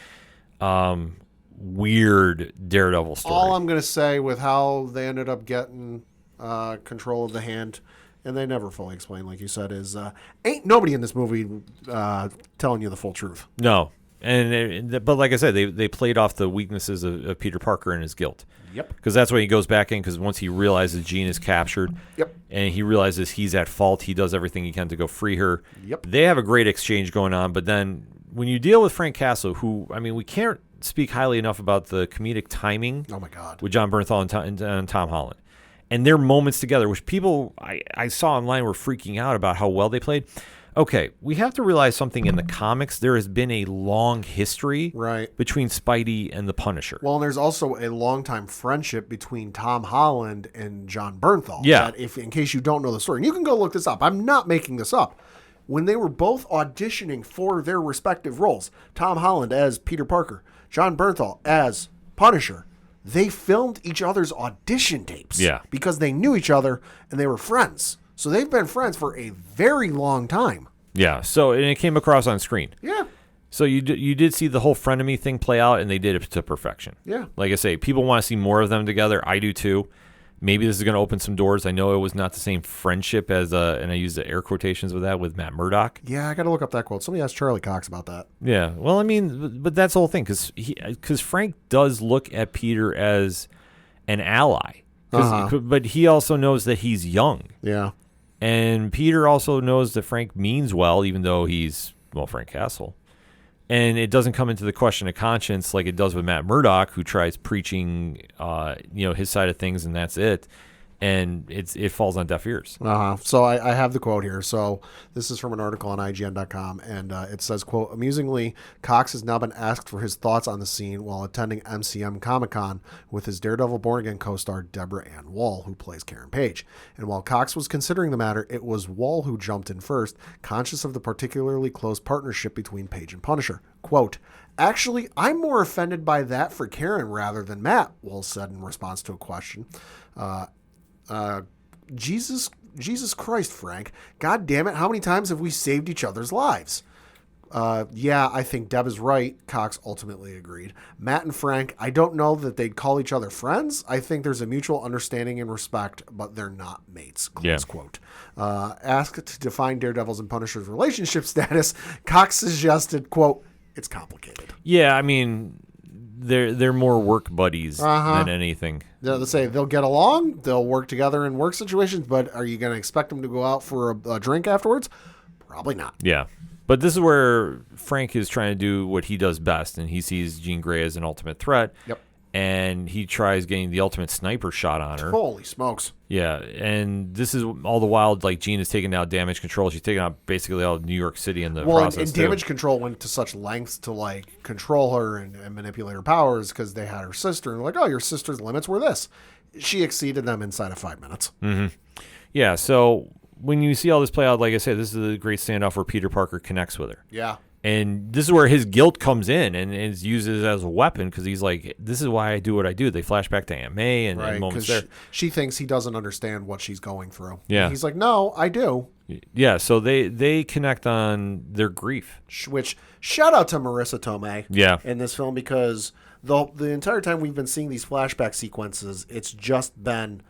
weird Daredevil story. All I'm gonna say with how they ended up getting control of the Hand, and they never fully explain, like you said, is ain't nobody in this movie telling you the full truth. No. But like I said, they played off the weaknesses of Peter Parker and his guilt. Yep. Because that's why he goes back in, because once he realizes Jean is captured, and he realizes he's at fault, he does everything he can to go free her. Yep. They have a great exchange going on, but then when you deal with Frank Castle, who, I mean, we can't speak highly enough about the comedic timing with John Bernthal and Tom Holland. And their moments together, which people I saw online were freaking out about how well they played. Okay, we have to realize something in the comics. There has been a long history Right. between Spidey and the Punisher. Well, and there's also a longtime friendship between Tom Holland and John Bernthal. Yeah. That if, in case you don't know the story, and you can go look this up. I'm not making this up. When they were both auditioning for their respective roles, Tom Holland as Peter Parker, John Bernthal as Punisher, they filmed each other's audition tapes. Yeah. Because they knew each other and they were friends. So they've been friends for a very long time. Yeah, so and it came across on screen. Yeah. So you did see the whole frenemy thing play out, and they did it to perfection. Yeah. Like I say, people want to see more of them together. I do too. Maybe this is going to open some doors. I know it was not the same friendship as, and I use the air quotations with that, with Matt Murdock. Yeah, I got to look up that quote. Somebody asked Charlie Cox about that. Yeah, well, I mean, but that's the whole thing, because Frank does look at Peter as an ally, but he also knows that he's young. Yeah. And Peter also knows that Frank means well, even though he's, well, Frank Castle. And it doesn't come into the question of conscience like it does with Matt Murdock, who tries preaching, his side of things, and that's it. And it falls on deaf ears. So I have the quote here. So this is from an article on IGN.com, and it says, quote, amusingly, Cox has now been asked for his thoughts on the scene while attending MCM Comic-Con with his Daredevil Born Again co-star Deborah Ann Wall, who plays Karen Page. And while Cox was considering the matter, it was Wall who jumped in first, conscious of the particularly close partnership between Page and Punisher. Quote, actually, I'm more offended by that for Karen rather than Matt, Wall said in response to a question. Jesus Christ, Frank. God damn it, how many times have we saved each other's lives? Yeah, I think Deb is right, Cox ultimately agreed. Matt and Frank, I don't know that they'd call each other friends. I think there's a mutual understanding and respect, but they're not mates, close quote. Asked to define Daredevil's and Punisher's relationship status, Cox suggested, quote, it's complicated. Yeah, I mean, they're more work buddies than anything. They say they'll get along, they'll work together in work situations, but are you going to expect them to go out for a drink afterwards? Probably not. Yeah. But this is where Frank is trying to do what he does best, and he sees Jean Grey as an ultimate threat. Yep. And he tries getting the ultimate sniper shot on her. Holy smokes. Yeah, and this is all the while, like, Jean is taking out damage control. She's taking out basically all of New York City in the process. And damage control went to such lengths to, like, control her and manipulate her powers because they had her sister. And like, oh, your sister's limits were this. She exceeded them inside of 5 minutes. Mm-hmm. Yeah, so when you see all this play out, like I said, this is a great standoff where Peter Parker connects with her. Yeah. And this is where his guilt comes in and is used as a weapon because he's like, this is why I do what I do. They flash back to Aunt May and moments there. She thinks he doesn't understand what she's going through. Yeah. And he's like, no, I do. Yeah, so they connect on their grief. Which, shout out to Marissa Tomei in this film because the entire time we've been seeing these flashback sequences, it's just been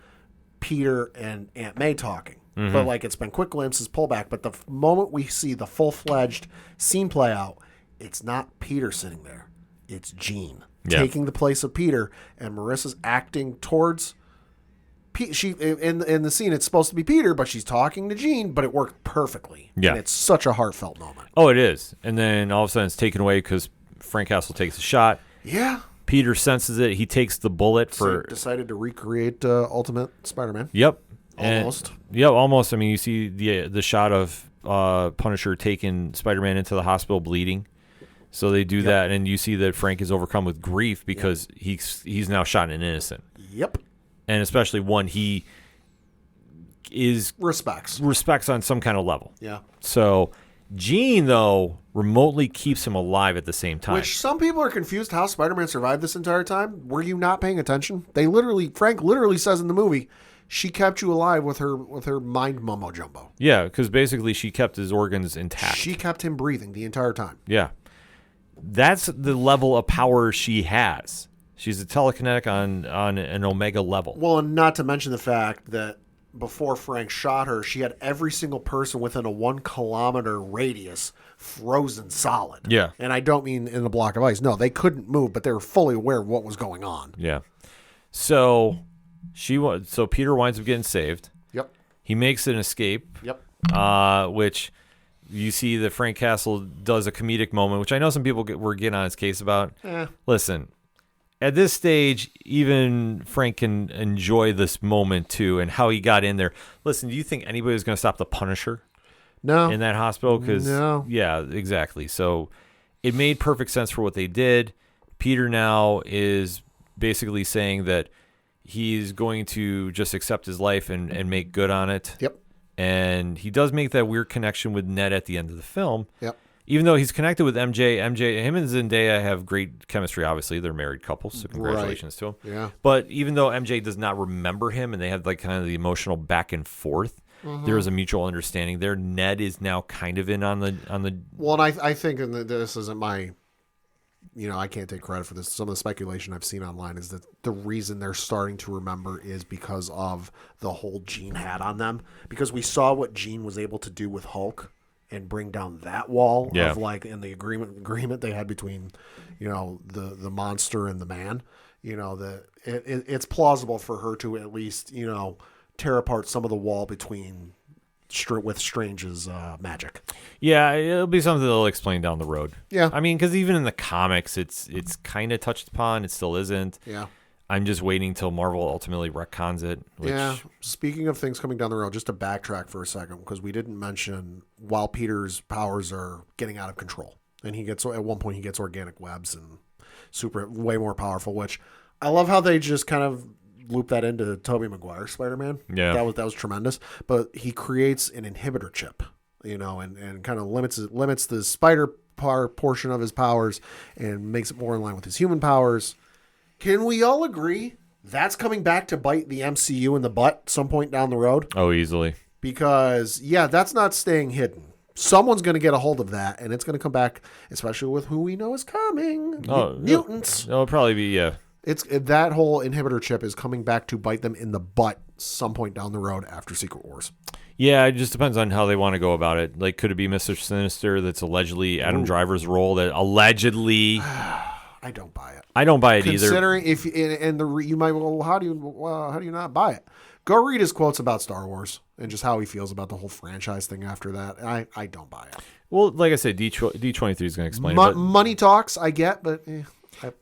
Peter and Aunt May talking. Mm-hmm. But like it's been quick glimpses, pullback. But the moment we see the full-fledged scene play out, it's not Peter sitting there. It's Jean taking the place of Peter, and Marissa's acting towards she in the scene. It's supposed to be Peter, but she's talking to Jean. But it worked perfectly. Yeah, and it's such a heartfelt moment. Oh, it is. And then all of a sudden it's taken away because Frank Castle takes a shot. Yeah. Peter senses it. He takes the bullet for. So decided to recreate Ultimate Spider-Man. Yep. Almost. Almost. I mean, you see the shot of Punisher taking Spider-Man into the hospital bleeding. So they do that, and you see that Frank is overcome with grief because he's now shot an innocent. Yep. And especially one he is respects on some kind of level. Yeah. So Jean, though, remotely keeps him alive at the same time. Which some people are confused how Spider-Man survived this entire time. Were you not paying attention? Frank literally says in the movie, she kept you alive with her mind mumbo jumbo. Yeah, because basically she kept his organs intact. She kept him breathing the entire time. Yeah. That's the level of power she has. She's a telekinetic on an omega level. Well, and not to mention the fact that before Frank shot her, she had every single person within a 1 kilometer radius frozen solid. Yeah. And I don't mean in a block of ice. No, they couldn't move, but they were fully aware of what was going on. Yeah. So Peter winds up getting saved. Yep. He makes an escape. Yep. Which you see that Frank Castle does a comedic moment, which I know some people were getting on his case about. Listen, at this stage, even Frank can enjoy this moment too and how he got in there. Listen, do you think anybody was going to stop the Punisher? No. in that hospital because No. yeah, exactly. So it made perfect sense for what they did. Peter now is basically saying that he's going to just accept his life and make good on it. Yep. And he does make that weird connection with Ned at the end of the film. Yep. Even though he's connected with MJ, him and Zendaya have great chemistry, obviously. They're married couples, so congratulations to him. Yeah. But even though MJ does not remember him and they have like kind of the emotional back and forth, there is a mutual understanding there. Ned is now kind of in on the Well, and I think, and this isn't my, I can't take credit for this. Some of the speculation I've seen online is that the reason they're starting to remember is because of the whole Gene had on them. Because we saw what Gene was able to do with Hulk and bring down that wall of like in the agreement they had between, the monster and the man. That it's plausible for her to at least, tear apart some of the wall between with Strange's magic. Yeah, it'll be something they'll explain down the road. Yeah. I mean, because even in the comics, it's kind of touched upon. It still isn't. Yeah. I'm just waiting till Marvel ultimately retcons it. Yeah. Speaking of things coming down the road, just to backtrack for a second, because we didn't mention while Peter's powers are getting out of control, and at one point he gets organic webs and way more powerful. Which I love how they just kind of loop that into Tobey Maguire's Spider-Man. Yeah, that was tremendous. But he creates an inhibitor chip, and kind of limits the spider portion of his powers and makes it more in line with his human powers. Can we all agree that's coming back to bite the MCU in the butt some point down the road? Oh, easily. Because, that's not staying hidden. Someone's going to get a hold of that, and it's going to come back, especially with who we know is coming. Mutants. It'll probably be, yeah. That whole inhibitor chip is coming back to bite them in the butt some point down the road after Secret Wars. Yeah, it just depends on how they want to go about it. Like, could it be Mr. Sinister that's allegedly Adam Driver's role that allegedly... I don't buy it. I don't buy it Considering either. You might, how do you not buy it? Go read his quotes about Star Wars and just how he feels about the whole franchise thing after that. I don't buy it. Well, like I said, D23 is going to explain it. Money talks, I get, but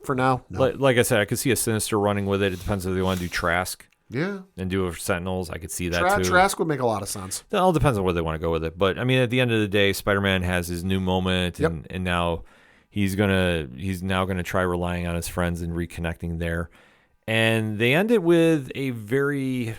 for now, no. Like I said, I could see a Sinister running with it. It depends if they want to do Trask. Yeah. And do a Sentinels. I could see that too. Trask would make a lot of sense. It all depends on where they want to go with it. But I mean, at the end of the day, Spider-Man has his new moment, and now he's now gonna try relying on his friends and reconnecting there. And they end it with a very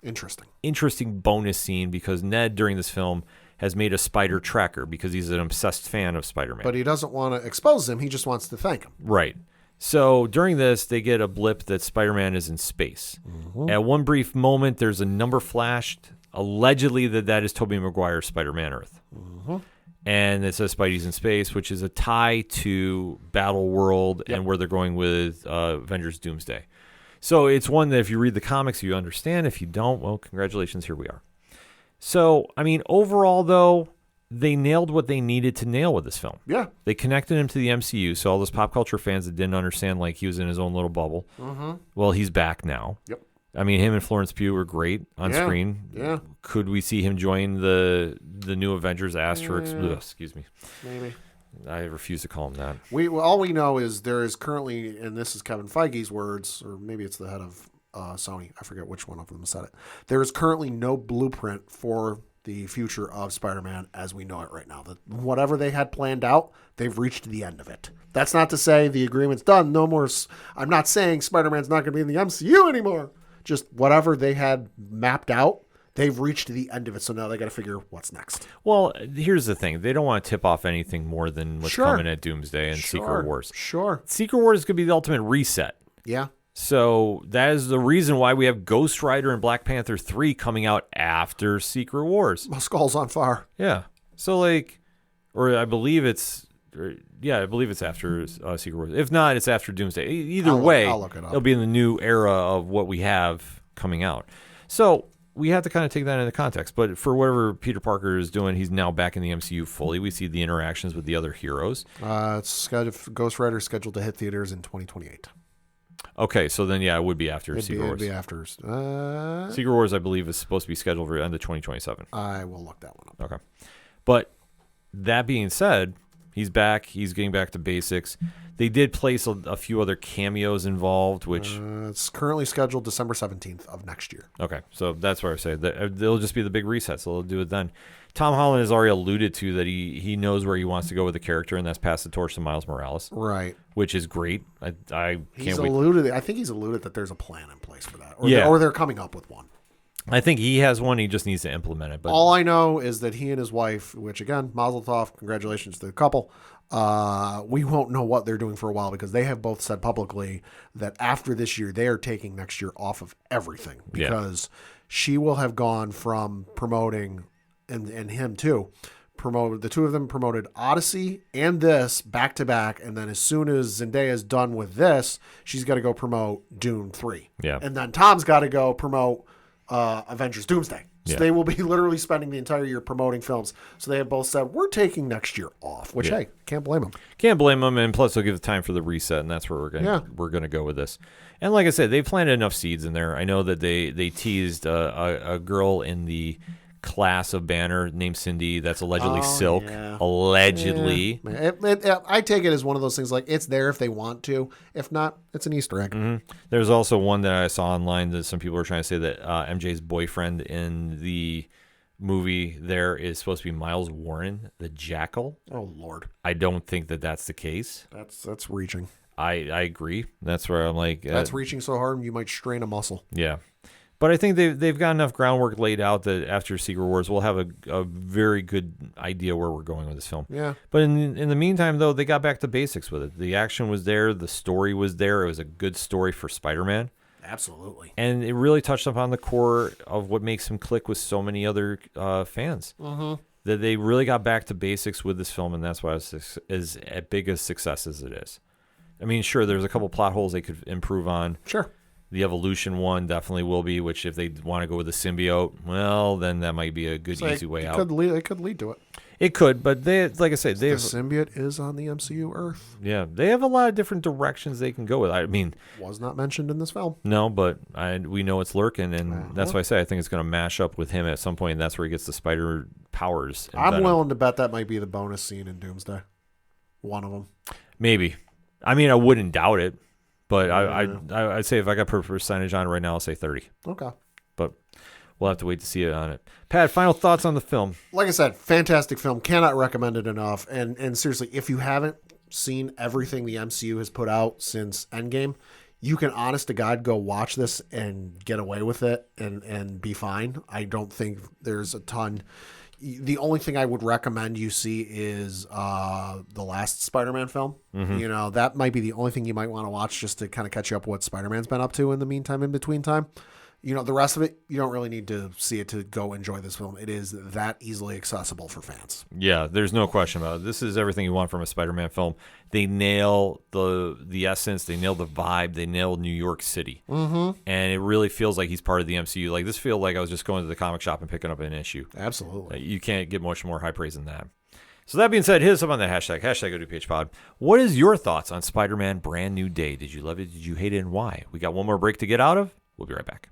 interesting bonus scene because Ned during this film has made a spider tracker because he's an obsessed fan of Spider-Man. But he doesn't want to expose him. He just wants to thank him. Right. So during this, they get a blip that Spider-Man is in space. Mm-hmm. At one brief moment, there's a number flashed, allegedly that is Tobey Maguire's Spider-Man Earth. Mm-hmm. And it says Spidey's in space, which is a tie to Battle World and where they're going with Avengers Doomsday. So it's one that if you read the comics, you understand. If you don't, well, congratulations, here we are. So, I mean, overall, though, they nailed what they needed to nail with this film. Yeah. They connected him to the MCU, so all those pop culture fans that didn't understand, like, he was in his own little bubble. Mm-hmm. Well, he's back now. Yep. I mean, him and Florence Pugh were great on screen. Yeah. Could we see him join the new Avengers asterisk? Ugh, excuse me. Maybe. I refuse to call him that. All we know is there is currently, and this is Kevin Feige's words, or maybe it's the head of Sony. I forget which one of them said it. There is currently no blueprint for the future of Spider-Man as we know it right now. That whatever they had planned out, they've reached the end of it. That's not to say the agreement's done. No more. I'm not saying Spider-Man's not going to be in the MCU anymore. Just whatever they had mapped out, they've reached the end of it. So now they got to figure what's next. Well, here's the thing. They don't want to tip off anything more than what's coming at Doomsday and Secret Wars. Sure. Secret Wars could be the ultimate reset. Yeah. So that is the reason why we have Ghost Rider and Black Panther 3 coming out after Secret Wars. My skull's on fire. Yeah. So I believe it's after Secret Wars. If not, it's after Doomsday. Either way, I'll look it up. It'll be in the new era of what we have coming out. So we have to kind of take that into context. But for whatever Peter Parker is doing, he's now back in the MCU fully. We see the interactions with the other heroes. Ghost Rider is scheduled to hit theaters in 2028. Okay, so then, it would be after Secret Wars. It'd be after. Secret Wars, I believe, is supposed to be scheduled for the end of 2027. I will look that one up. Okay. But that being said, He's back. He's getting back to basics. They did place a few other cameos involved, which it's currently scheduled December 17th of next year. Okay, so that's where I say that they'll just be the big reset, so they'll do it then. Tom Holland has already alluded to that he knows where he wants to go with the character, and that's pass the torch to Miles Morales. Right. Which is great. I can't wait. I think he's alluded that there's a plan in place for that. Yeah. Or they're coming up with one. I think he has one. He just needs to implement it. But all I know is that he and his wife, which again, Mazel Tov, congratulations to the couple. We won't know what they're doing for a while because they have both said publicly that after this year, they are taking next year off of everything because she will have gone from promoting, and him too, the two of them promoted Odyssey and this back to back. And then as soon as Zendaya is done with this, she's got to go promote Dune 3. Yeah. And then Tom's got to go promote Avengers Doomsday. So they will be literally spending the entire year promoting films. So they have both said, we're taking next year off, which, hey, can't blame them. Can't blame them. And plus, they'll give the time for the reset, and that's where we're gonna go with this. And like I said, they planted enough seeds in there. I know that they teased a girl in the class of Banner named Cindy that's allegedly Silk. Yeah. Allegedly. Yeah. I take it as one of those things like it's there if they want to. If not, it's an Easter egg. Mm-hmm. There's also one that I saw online that some people are trying to say that MJ's boyfriend in the movie there is supposed to be Miles Warren, the Jackal. Oh, Lord. I don't think that that's the case. That's reaching. I agree. That's where I'm like... that's reaching so hard you might strain a muscle. Yeah. But I think they've got enough groundwork laid out that after Secret Wars, we'll have a very good idea where we're going with this film. Yeah. But in the meantime, though, they got back to basics with it. The action was there. The story was there. It was a good story for Spider-Man. Absolutely. And it really touched upon the core of what makes him click with so many other fans. Mm-hmm. That they really got back to basics with this film, and that's why it's as big a success as it is. I mean, sure, there's a couple plot holes they could improve on. Sure. The evolution one definitely will be, which if they want to go with the symbiote, well, then that might be a good, easy way out. It could lead to it. It could, but they, like I said, the symbiote is on the MCU Earth. Yeah, they have a lot of different directions they can go with. I mean, was not mentioned in this film. No, but we know it's lurking, and that's why I say I think it's going to mash up with him at some point, and that's where he gets the spider powers. I'm willing to bet that might be the bonus scene in Doomsday. One of them. Maybe. I mean, I wouldn't doubt it. But I'd say if I got put a percentage on it right now, I'll say 30. Okay. But we'll have to wait to see it on it. Pat, final thoughts on the film? Like I said, fantastic film. Cannot recommend it enough. And seriously, if you haven't seen everything the MCU has put out since Endgame, you can honest to God go watch this and get away with it and be fine. I don't think there's a ton. The only thing I would recommend you see is the last Spider-Man film. Mm-hmm. You know, that might be the only thing you might want to watch just to kind of catch you up what Spider-Man's been up to in the meantime, in between time. You know, the rest of it, you don't really need to see it to go enjoy this film. It is that easily accessible for fans. Yeah, there's no question about it. This is everything you want from a Spider-Man film. They nail the essence. They nail the vibe. They nail New York City. Mm-hmm. And it really feels like he's part of the MCU. Like, this feels like I was just going to the comic shop and picking up an issue. Absolutely. You can't get much more high praise than that. So that being said, hit us up on the hashtag ODPH Pod. What is your thoughts on Spider-Man Brand New Day? Did you love it? Did you hate it? And why? We got one more break to get out of. We'll be right back.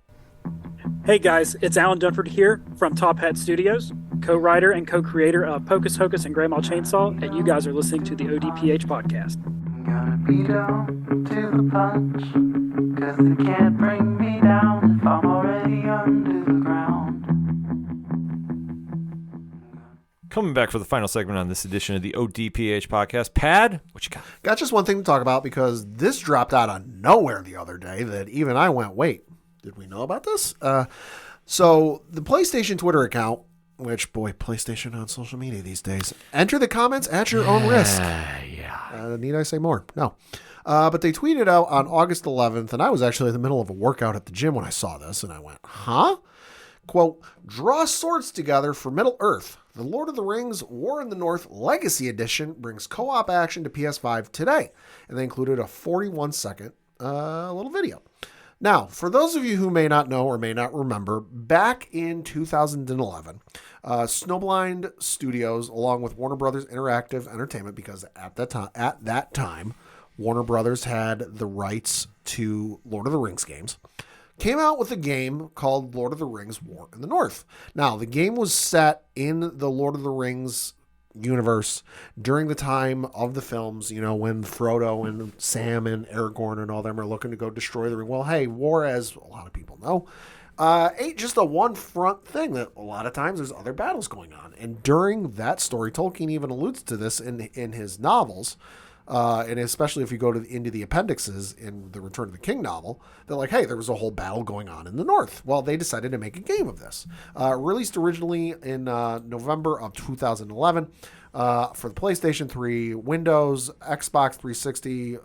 Hey guys, it's Alan Dunford here from Top Hat Studios, co-writer and co-creator of Pocus Hocus and Grandma Chainsaw, and you guys are listening to the ODPH podcast. I'm gonna be down to the punch, 'cause they can't bring me down if I'm already under the ground. Coming back for the final segment on this edition of the ODPH podcast. Pad, what you got? Got just one thing to talk about because this dropped out of nowhere the other day that even I went, wait, did we know about this? So the PlayStation Twitter account, which, boy, PlayStation on social media these days. Enter the comments at your own risk. Yeah. Need I say more? No. But they tweeted out on August 11th, and I was actually in the middle of a workout at the gym when I saw this, and I went, huh? Quote, draw swords together for Middle-earth. The Lord of the Rings War in the North Legacy Edition brings co-op action to PS5 today. And they included a 41-second little video. Now, for those of you who may not know or may not remember, back in 2011, Snowblind Studios, along with Warner Brothers Interactive Entertainment, because at that time, Warner Brothers had the rights to Lord of the Rings games, came out with a game called Lord of the Rings War in the North. Now, the game was set in the Lord of the Rings universe during the time of the films, when Frodo and Sam and Aragorn and all them are looking to go destroy the ring. Well, hey, war, as a lot of people know, ain't just a one front thing. That a lot of times there's other battles going on. And during that story, Tolkien even alludes to this in his novels. And especially if you go into the appendixes in the Return of the King novel, they're like, hey, there was a whole battle going on in the north. Well, they decided to make a game of this. Released originally in November of 2011 for the PlayStation 3, Windows, Xbox 360,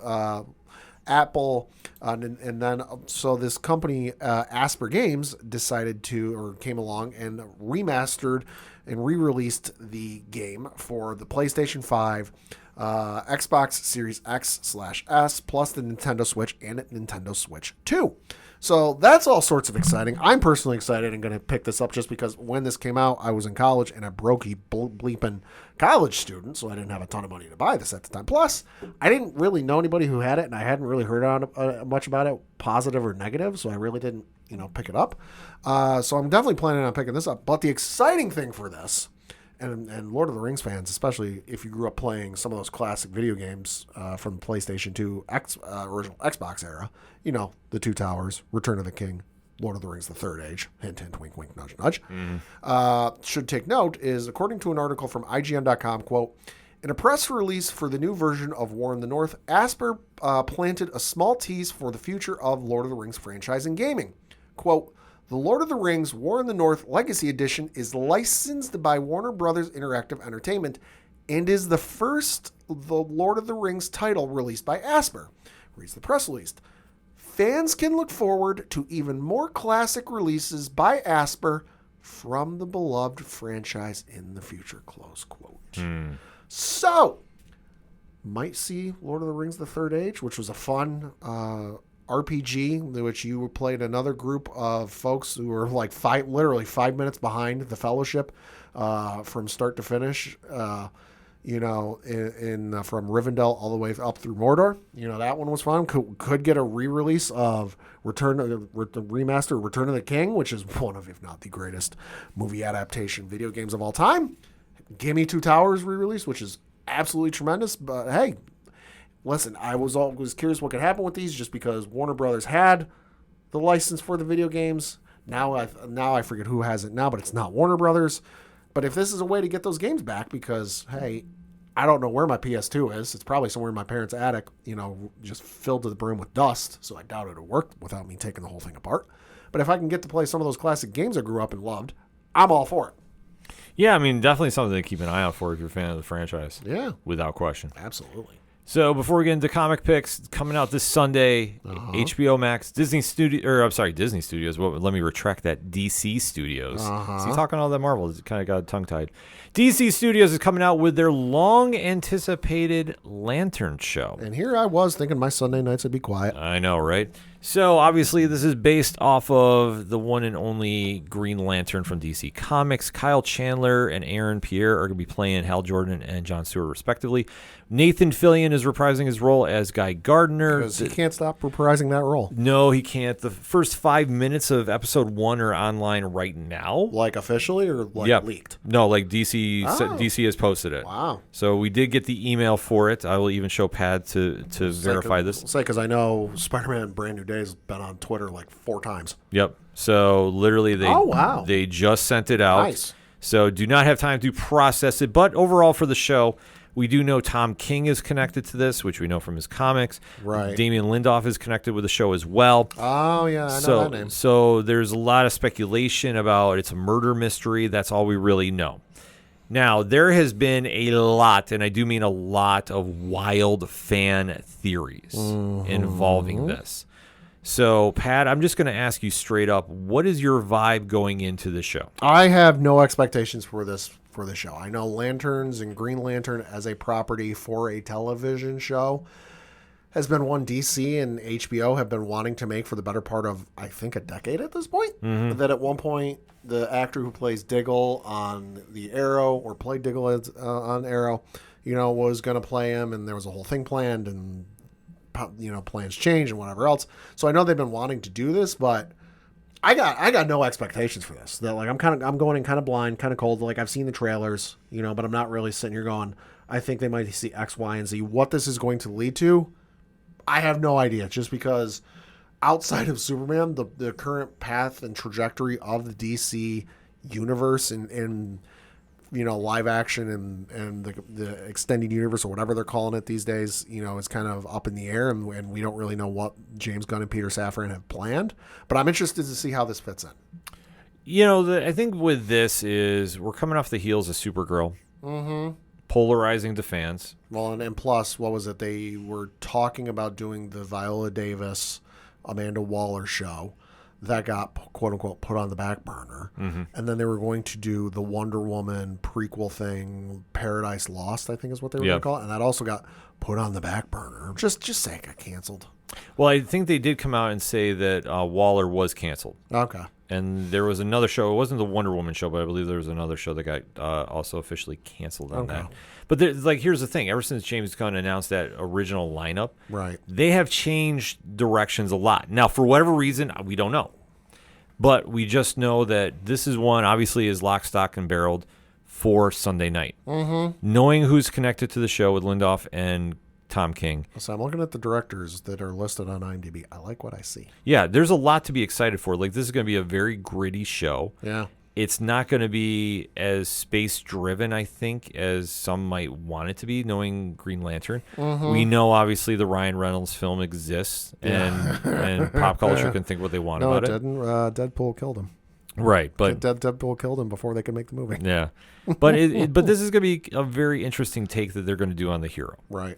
Apple, and then so this company, Asper Games, came along and remastered and re-released the game for the PlayStation 5, Xbox Series X/S, plus the Nintendo Switch and Nintendo Switch 2. So that's all sorts of exciting. I'm personally excited and going to pick this up just because when this came out, I was in college and a brokey bleeping college student, so I didn't have a ton of money to buy this at the time. Plus, I didn't really know anybody who had it, and I hadn't really heard much about it, positive or negative, so I really didn't, pick it up. So I'm definitely planning on picking this up. But the exciting thing for this, and Lord of the Rings fans, especially if you grew up playing some of those classic video games from the PlayStation 2 original Xbox era, The Two Towers, Return of the King, Lord of the Rings, The Third Age, hint, hint, wink, wink, nudge, nudge, should take note is, according to an article from IGN.com, quote, in a press release for the new version of War in the North, Asper planted a small tease for the future of Lord of the Rings franchise in gaming. Quote, the Lord of the Rings War in the North Legacy Edition is licensed by Warner Brothers Interactive Entertainment and is the first the Lord of the Rings title released by Asper, reads the press release. Fans can look forward to even more classic releases by Asper from the beloved franchise in the future, close quote. So, might see Lord of the Rings The Third Age, which was a fun RPG in which you played another group of folks who were like literally 5 minutes behind the Fellowship from start to finish, from Rivendell all the way up through Mordor. That one was fun. Could get a re-release of remaster Return of the King, which is one of, if not the greatest movie adaptation video games of all time. Gimme Two Towers re-release, which is absolutely tremendous. But hey, listen, I was always curious what could happen with these just because Warner Brothers had the license for the video games. Now I forget who has it now, but it's not Warner Brothers. But if this is a way to get those games back, because, hey, I don't know where my PS2 is. It's probably somewhere in my parents' attic, just filled to the brim with dust. So I doubt it'll work without me taking the whole thing apart. But if I can get to play some of those classic games I grew up and loved, I'm all for it. Yeah, I mean, definitely something to keep an eye out for if you're a fan of the franchise. Yeah. Without question. Absolutely. So before we get into comic picks, coming out this Sunday, HBO Max, Disney Studios. Well, let me retract that. DC Studios. See, talking all that Marvel, it kind of got tongue-tied. DC Studios is coming out with their long-anticipated Lantern show. And here I was thinking my Sunday nights would be quiet. I know, right? So obviously this is based off of the one and only Green Lantern from DC Comics. Kyle Chandler and Aaron Pierre are going to be playing Hal Jordan and John Stewart respectively. Nathan Fillion is reprising his role as Guy Gardner. Because he can't stop reprising that role. No, he can't. The first 5 minutes of episode 1 are online right now. Like officially or like leaked? No, like DC has posted it. Wow. So we did get the email for it. I will even show Pat to verify this. Say, because I know Spider-Man Brand New Day has been on Twitter like 4 times. Yep. So literally they just sent it out. Nice. So do not have time to process it. But overall for the show, we do know Tom King is connected to this, which we know from his comics. Right. Damian Lindoff is connected with the show as well. Oh, yeah, I know that name. So there's a lot of speculation about it's a murder mystery. That's all we really know. Now, there has been a lot, and I do mean a lot, of wild fan theories involving this. So, Pat, I'm just going to ask you straight up, what is your vibe going into the show? I have no expectations for the show. I know Lanterns and Green Lantern as a property for a television show has been one DC and HBO have been wanting to make for the better part of, I think, a decade at this point. That at one point, the actor who plays Diggle on the Arrow, or played Diggle on Arrow, was going to play him, and there was a whole thing planned, and plans change and whatever else. So I know they've been wanting to do this, but I got no expectations for this. That like I'm going in kind of blind, kind of cold. Like I've seen the trailers, but I'm not really sitting here going, I think they might see X, Y, and Z. What this is going to lead to, I have no idea. Just because outside of Superman, the current path and trajectory of the DC universe and live action and the extended universe or whatever they're calling it these days, is kind of up in the air, and we don't really know what James Gunn and Peter Safran have planned. But I'm interested to see how this fits in. I think with this is we're coming off the heels of Supergirl, polarizing to fans. Well, and plus, what was it? They were talking about doing the Viola Davis, Amanda Waller show. That got, quote unquote, put on the back burner. And then they were going to do the Wonder Woman prequel thing, Paradise Lost, I think is what they were going to call it. And that also got put on the back burner. Just say it got canceled. Well, I think they did come out and say that Waller was canceled. Okay. And there was another show. It wasn't the Wonder Woman show, but I believe there was another show that got also officially canceled on that. But here's the thing. Ever since James Gunn announced that original lineup, right, they have changed directions a lot. Now, for whatever reason, we don't know. But we just know that this is one, obviously, is lock, stock, and barreled for Sunday night. Knowing who's connected to the show with Lindoff and Tom King. So I'm looking at the directors that are listed on IMDb. I like what I see. Yeah, there's a lot to be excited for. Like, this is going to be a very gritty show. Yeah. It's not going to be as space-driven, I think, as some might want it to be, knowing Green Lantern. We know, obviously, the Ryan Reynolds film exists, and pop culture can think what they want about it. No, it didn't. Deadpool killed him. Right, but Deadpool killed him before they could make the movie. Yeah, but but this is going to be a very interesting take that they're going to do on the hero. Right.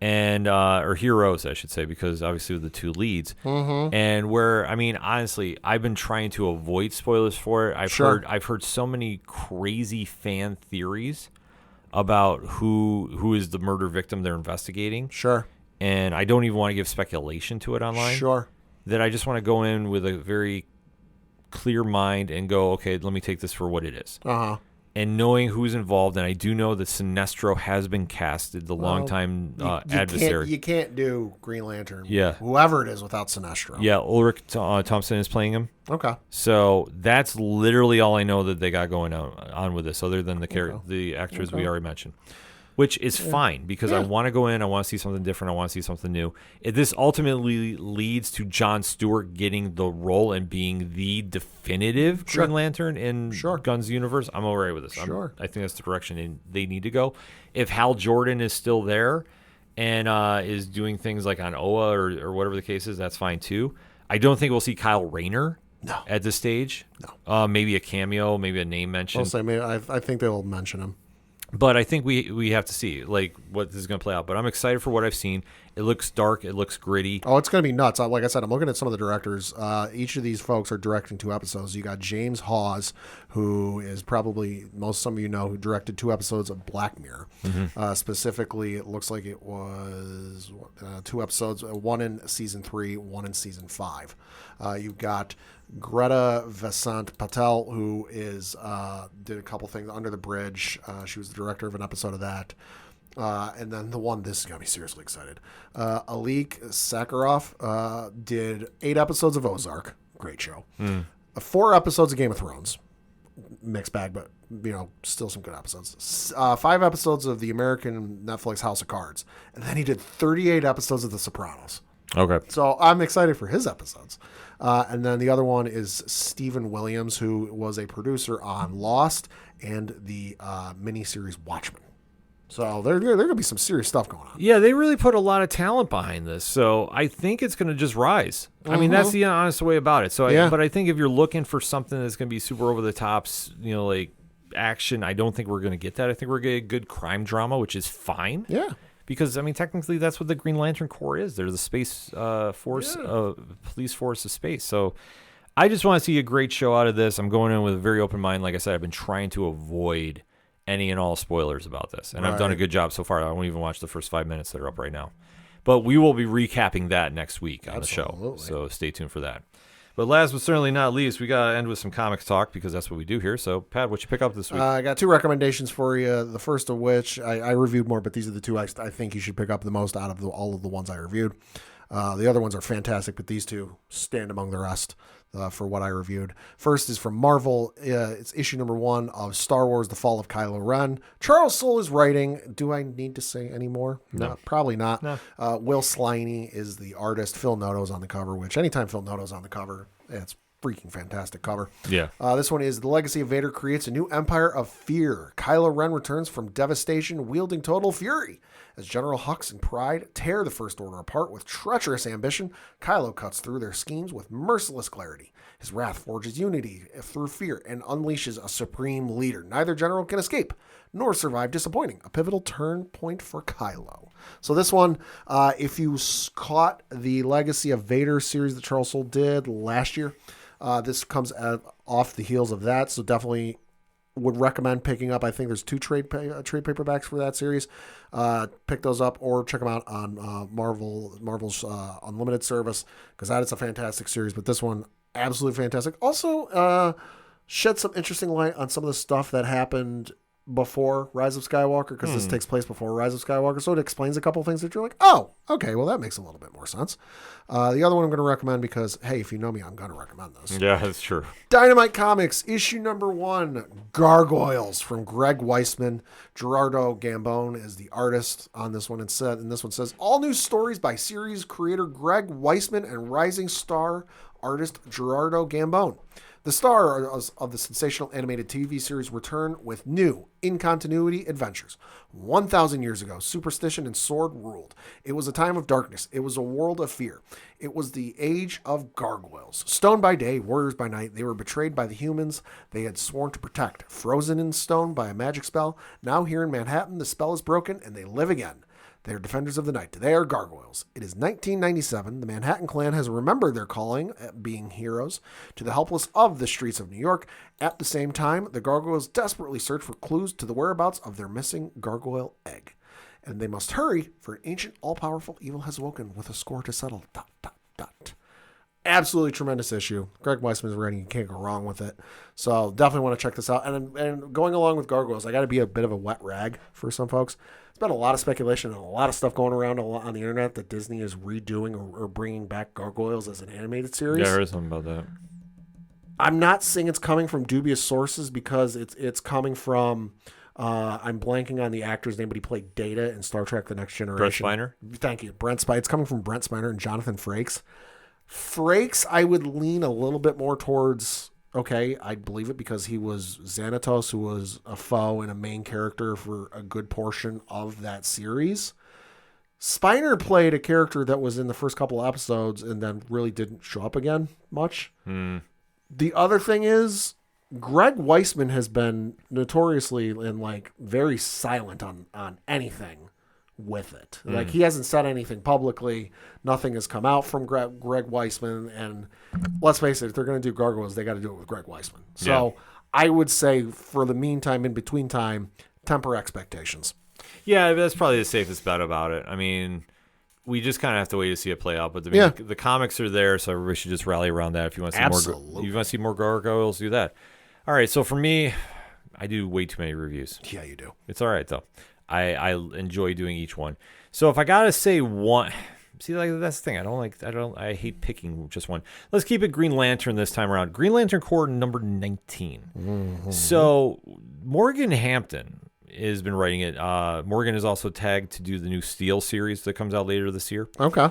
And or heroes, I should say, because obviously with the two leads, and where honestly, I've been trying to avoid spoilers for it. I've heard so many crazy fan theories about who is the murder victim they're investigating. Sure. And I don't even want to give speculation to it online. Sure. That I just want to go in with a very clear mind and go, okay, let me take this for what it is. And knowing who's involved, and I do know that Sinestro has been casted, the longtime adversary. You can't do Green Lantern, whoever it is, without Sinestro. Yeah, Ulrich Thompson is playing him. Okay. So that's literally all I know that they got going on with this, other than the actors we already mentioned. Which is fine, because I want to go in, I want to see something different, I want to see something new. If this ultimately leads to Jon Stewart getting the role and being the definitive Green Lantern in Gunn's universe, I'm all right with this. I think that's the direction they need to go. If Hal Jordan is still there and is doing things like on Oa or whatever the case is, that's fine too. I don't think we'll see Kyle Rayner at this stage. No. Maybe a cameo, maybe a name mention. I think they'll mention him. But I think we have to see what this is going to play out. But I'm excited for what I've seen. It looks dark. It looks gritty. Oh, it's going to be nuts. Like I said, I'm looking at some of the directors. Each of these folks are directing 2 episodes. You got James Hawes, who is probably, some of you know, who directed 2 episodes of Black Mirror. Specifically, it looks like it was 2 episodes, 1 in season 3, 1 in season 5. You've got Greta Vasant Patel, who is did a couple things, Under the Bridge. She was the director of an episode of that. And then this is going to be seriously excited. Alik Sakharov did 8 episodes of Ozark. Great show. 4 episodes of Game of Thrones. Mixed bag, but still some good episodes. 5 episodes of the American Netflix House of Cards. And then he did 38 episodes of The Sopranos. Okay. So I'm excited for his episodes. And then the other one is Stephen Williams, who was a producer on Lost and the miniseries Watchmen. So there going to be some serious stuff going on. Yeah, they really put a lot of talent behind this. So I think it's going to just rise. I mean, that's the honest way about it. So, but I think if you're looking for something that's going to be super over the top, like action, I don't think we're going to get that. I think we're going to get a good crime drama, which is fine. Yeah. Because, technically that's what the Green Lantern Corps is. They're the space force, police force of space. So I just want to see a great show out of this. I'm going in with a very open mind. Like I said, I've been trying to avoid any and all spoilers about this. And I've done a good job so far. I won't even watch the first 5 minutes that are up right now. But we will be recapping that next week on the show. So stay tuned for that. But last but certainly not least, we got to end with some comics talk, because that's what we do here. So, Pat, what you pick up this week? I got 2 recommendations for you. The first of which, I reviewed more, but these are the 2 I think you should pick up the most out of all of the ones I reviewed. The other ones are fantastic, but these two stand among the rest for what I reviewed. First is from Marvel. It's issue number 1 of Star Wars: The Fall of Kylo Ren. Charles Soule is writing. Do I need to say any more? No. Probably not. No. Will Sliney is the artist. Phil Noto's on the cover, which anytime Phil Noto's on the cover, it's freaking fantastic cover. Yeah. This one is The Legacy of Vader creates a new empire of fear. Kylo Ren returns from devastation, wielding total fury. As General Hux and Pride tear the First Order apart with treacherous ambition, Kylo cuts through their schemes with merciless clarity. His wrath forges unity through fear and unleashes a supreme leader. Neither general can escape, nor survive disappointing. A pivotal turn point for Kylo. So this one, if you caught the Legacy of Vader series that Charles Soule did last year, this comes off the heels of that, so definitely would recommend picking up. I think there's 2 trade paperbacks for that series. Pick those up or check them out on Marvel's Unlimited service, because that is a fantastic series. But this one, absolutely fantastic. Also, shed some interesting light on some of the stuff that happened before Rise of Skywalker, because this takes place before Rise of Skywalker, so it explains a couple of things that you're like, oh, okay, well, that makes a little bit more sense. The other one I'm going to recommend because, hey, if you know me, I'm going to recommend this. Yeah, that's true. Dynamite Comics, issue number 1, Gargoyles, from Greg Weisman. Gerardo Gambone is the artist on this one. And this one says, all new stories by series creator Greg Weisman and rising star artist Gerardo Gambone. The star of the sensational animated TV series return with new, in-continuity adventures. 1,000 years ago, superstition and sword ruled. It was a time of darkness. It was a world of fear. It was the age of gargoyles. Stone by day, warriors by night, they were betrayed by the humans they had sworn to protect. Frozen in stone by a magic spell. Now here in Manhattan, the spell is broken and they live again. They are defenders of the night. They are gargoyles. It is 1997. The Manhattan Clan has remembered their calling at being heroes to the helpless of the streets of New York. At the same time, the gargoyles desperately search for clues to the whereabouts of their missing gargoyle egg. And they must hurry, for an ancient, all-powerful evil has woken with a score to settle. ... Absolutely tremendous issue. Greg Weisman's writing. You can't go wrong with it. So definitely want to check this out. And going along with gargoyles, I got to be a bit of a wet rag for some folks. There's been a lot of speculation and a lot of stuff going around on the internet that Disney is redoing or bringing back Gargoyles as an animated series. Yeah, I heard something about that. I'm not saying it's coming from dubious sources, because it's coming from, I'm blanking on the actor's name, but he played Data in Star Trek The Next Generation. Brent Spiner? Thank you. Brent Spiner. It's coming from Brent Spiner and Jonathan Frakes. Frakes, I would lean a little bit more towards, okay, I'd believe it, because he was Xanatos, who was a foe and a main character for a good portion of that series. Spiner played a character that was in the first couple of episodes and then really didn't show up again much. The other thing is, Greg Weisman has been notoriously very silent on anything with it. Like, he hasn't said anything publicly. Nothing has come out from Greg Weisman. And let's face it, if they're going to do Gargoyles, they got to do it with Greg Weisman. So I would say, for the meantime, in between time, temper expectations. Yeah, that's probably the safest bet about it. I mean, we just kind of have to wait to see it play out. But the comics are there, so everybody should just rally around that. If you want to see more, if you want to see more Gargoyles, do that. All right. So for me, I do way too many reviews. Yeah, you do. It's all right though. I enjoy doing each one. So if I gotta say one, see, that's the thing. I hate picking just one. Let's keep it Green Lantern this time around. Green Lantern Corps number 19. Mm-hmm. So Morgan Hampton has been writing it. Morgan is also tagged to do the new Steel series that comes out later this year. Okay.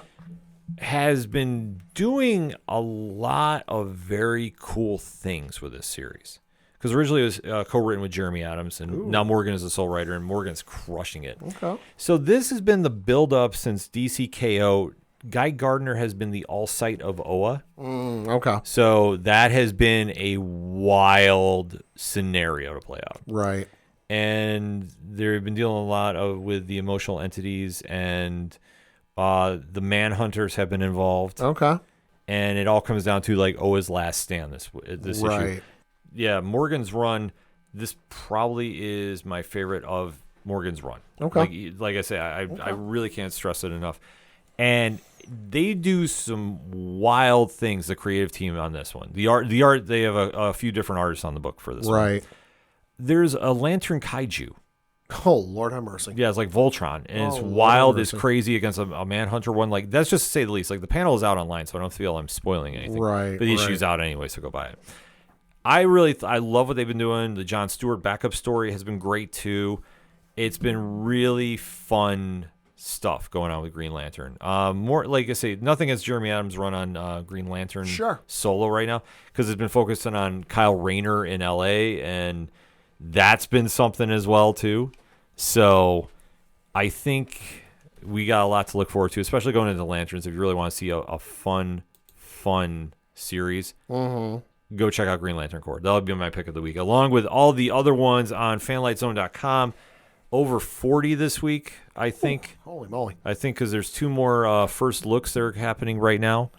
Has been doing a lot of very cool things with this series. Because originally it was co-written with Jeremy Adams, and now Morgan is the sole writer, and Morgan's crushing it. Okay. So this has been the build-up since DCKO. Guy Gardner has been the all-sight of OA. Okay. So that has been a wild scenario to play out. Right. And they've been dealing a lot with the emotional entities, and the Manhunters have been involved. Okay. And it all comes down to OA's last stand this right. issue. Yeah, Morgan's run, this probably is my favorite of Morgan's run. Okay. Like I say, I really can't stress it enough. And they do some wild things, the creative team on this one. The art, they have a few different artists on the book for this one. Right. There's a Lantern Kaiju Oh, Lord have mercy. Yeah, it's like Voltron, and it's Oh, Lord wild, have it's mercy. crazy against a Manhunter one. Like, that's just to say the least. Like, the panel is out online, so I don't feel I'm spoiling anything. Right, But the issue's out anyway, so go buy it. I love what they've been doing. The Jon Stewart backup story has been great too. It's been really fun stuff going on with Green Lantern. More, like I say, nothing against Jeremy Adams' run on Green Lantern solo right now, because it's been focusing on Kyle Rayner in LA, and that's been something as well too. So I think we got a lot to look forward to, especially going into Lanterns. If you really want to see a fun series, go check out Green Lantern Corps. That'll be my pick of the week, along with all the other ones on fanlightzone.com. Over 40 this week, I think. Ooh, holy moly. I think because there's 2 more first looks that are happening right now.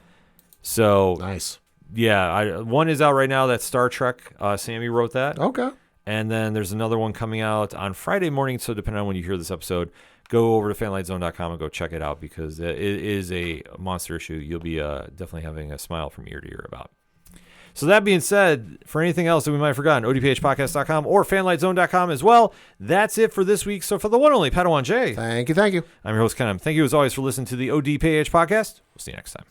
So, Nice. yeah, one is out right now. That's Star Trek. Sammy wrote that. Okay. And then there's another one coming out on Friday morning. So depending on when you hear this episode, go over to fanlightzone.com and go check it out, because it is a monster issue. You'll be definitely having a smile from ear to ear about. So that being said, for anything else that we might have forgotten, odphpodcast.com or fanlightzone.com as well. That's it for this week. So for the one and only Padawan J, Thank you. I'm your host, Ken. Thank you as always for listening to the ODPH podcast. We'll see you next time.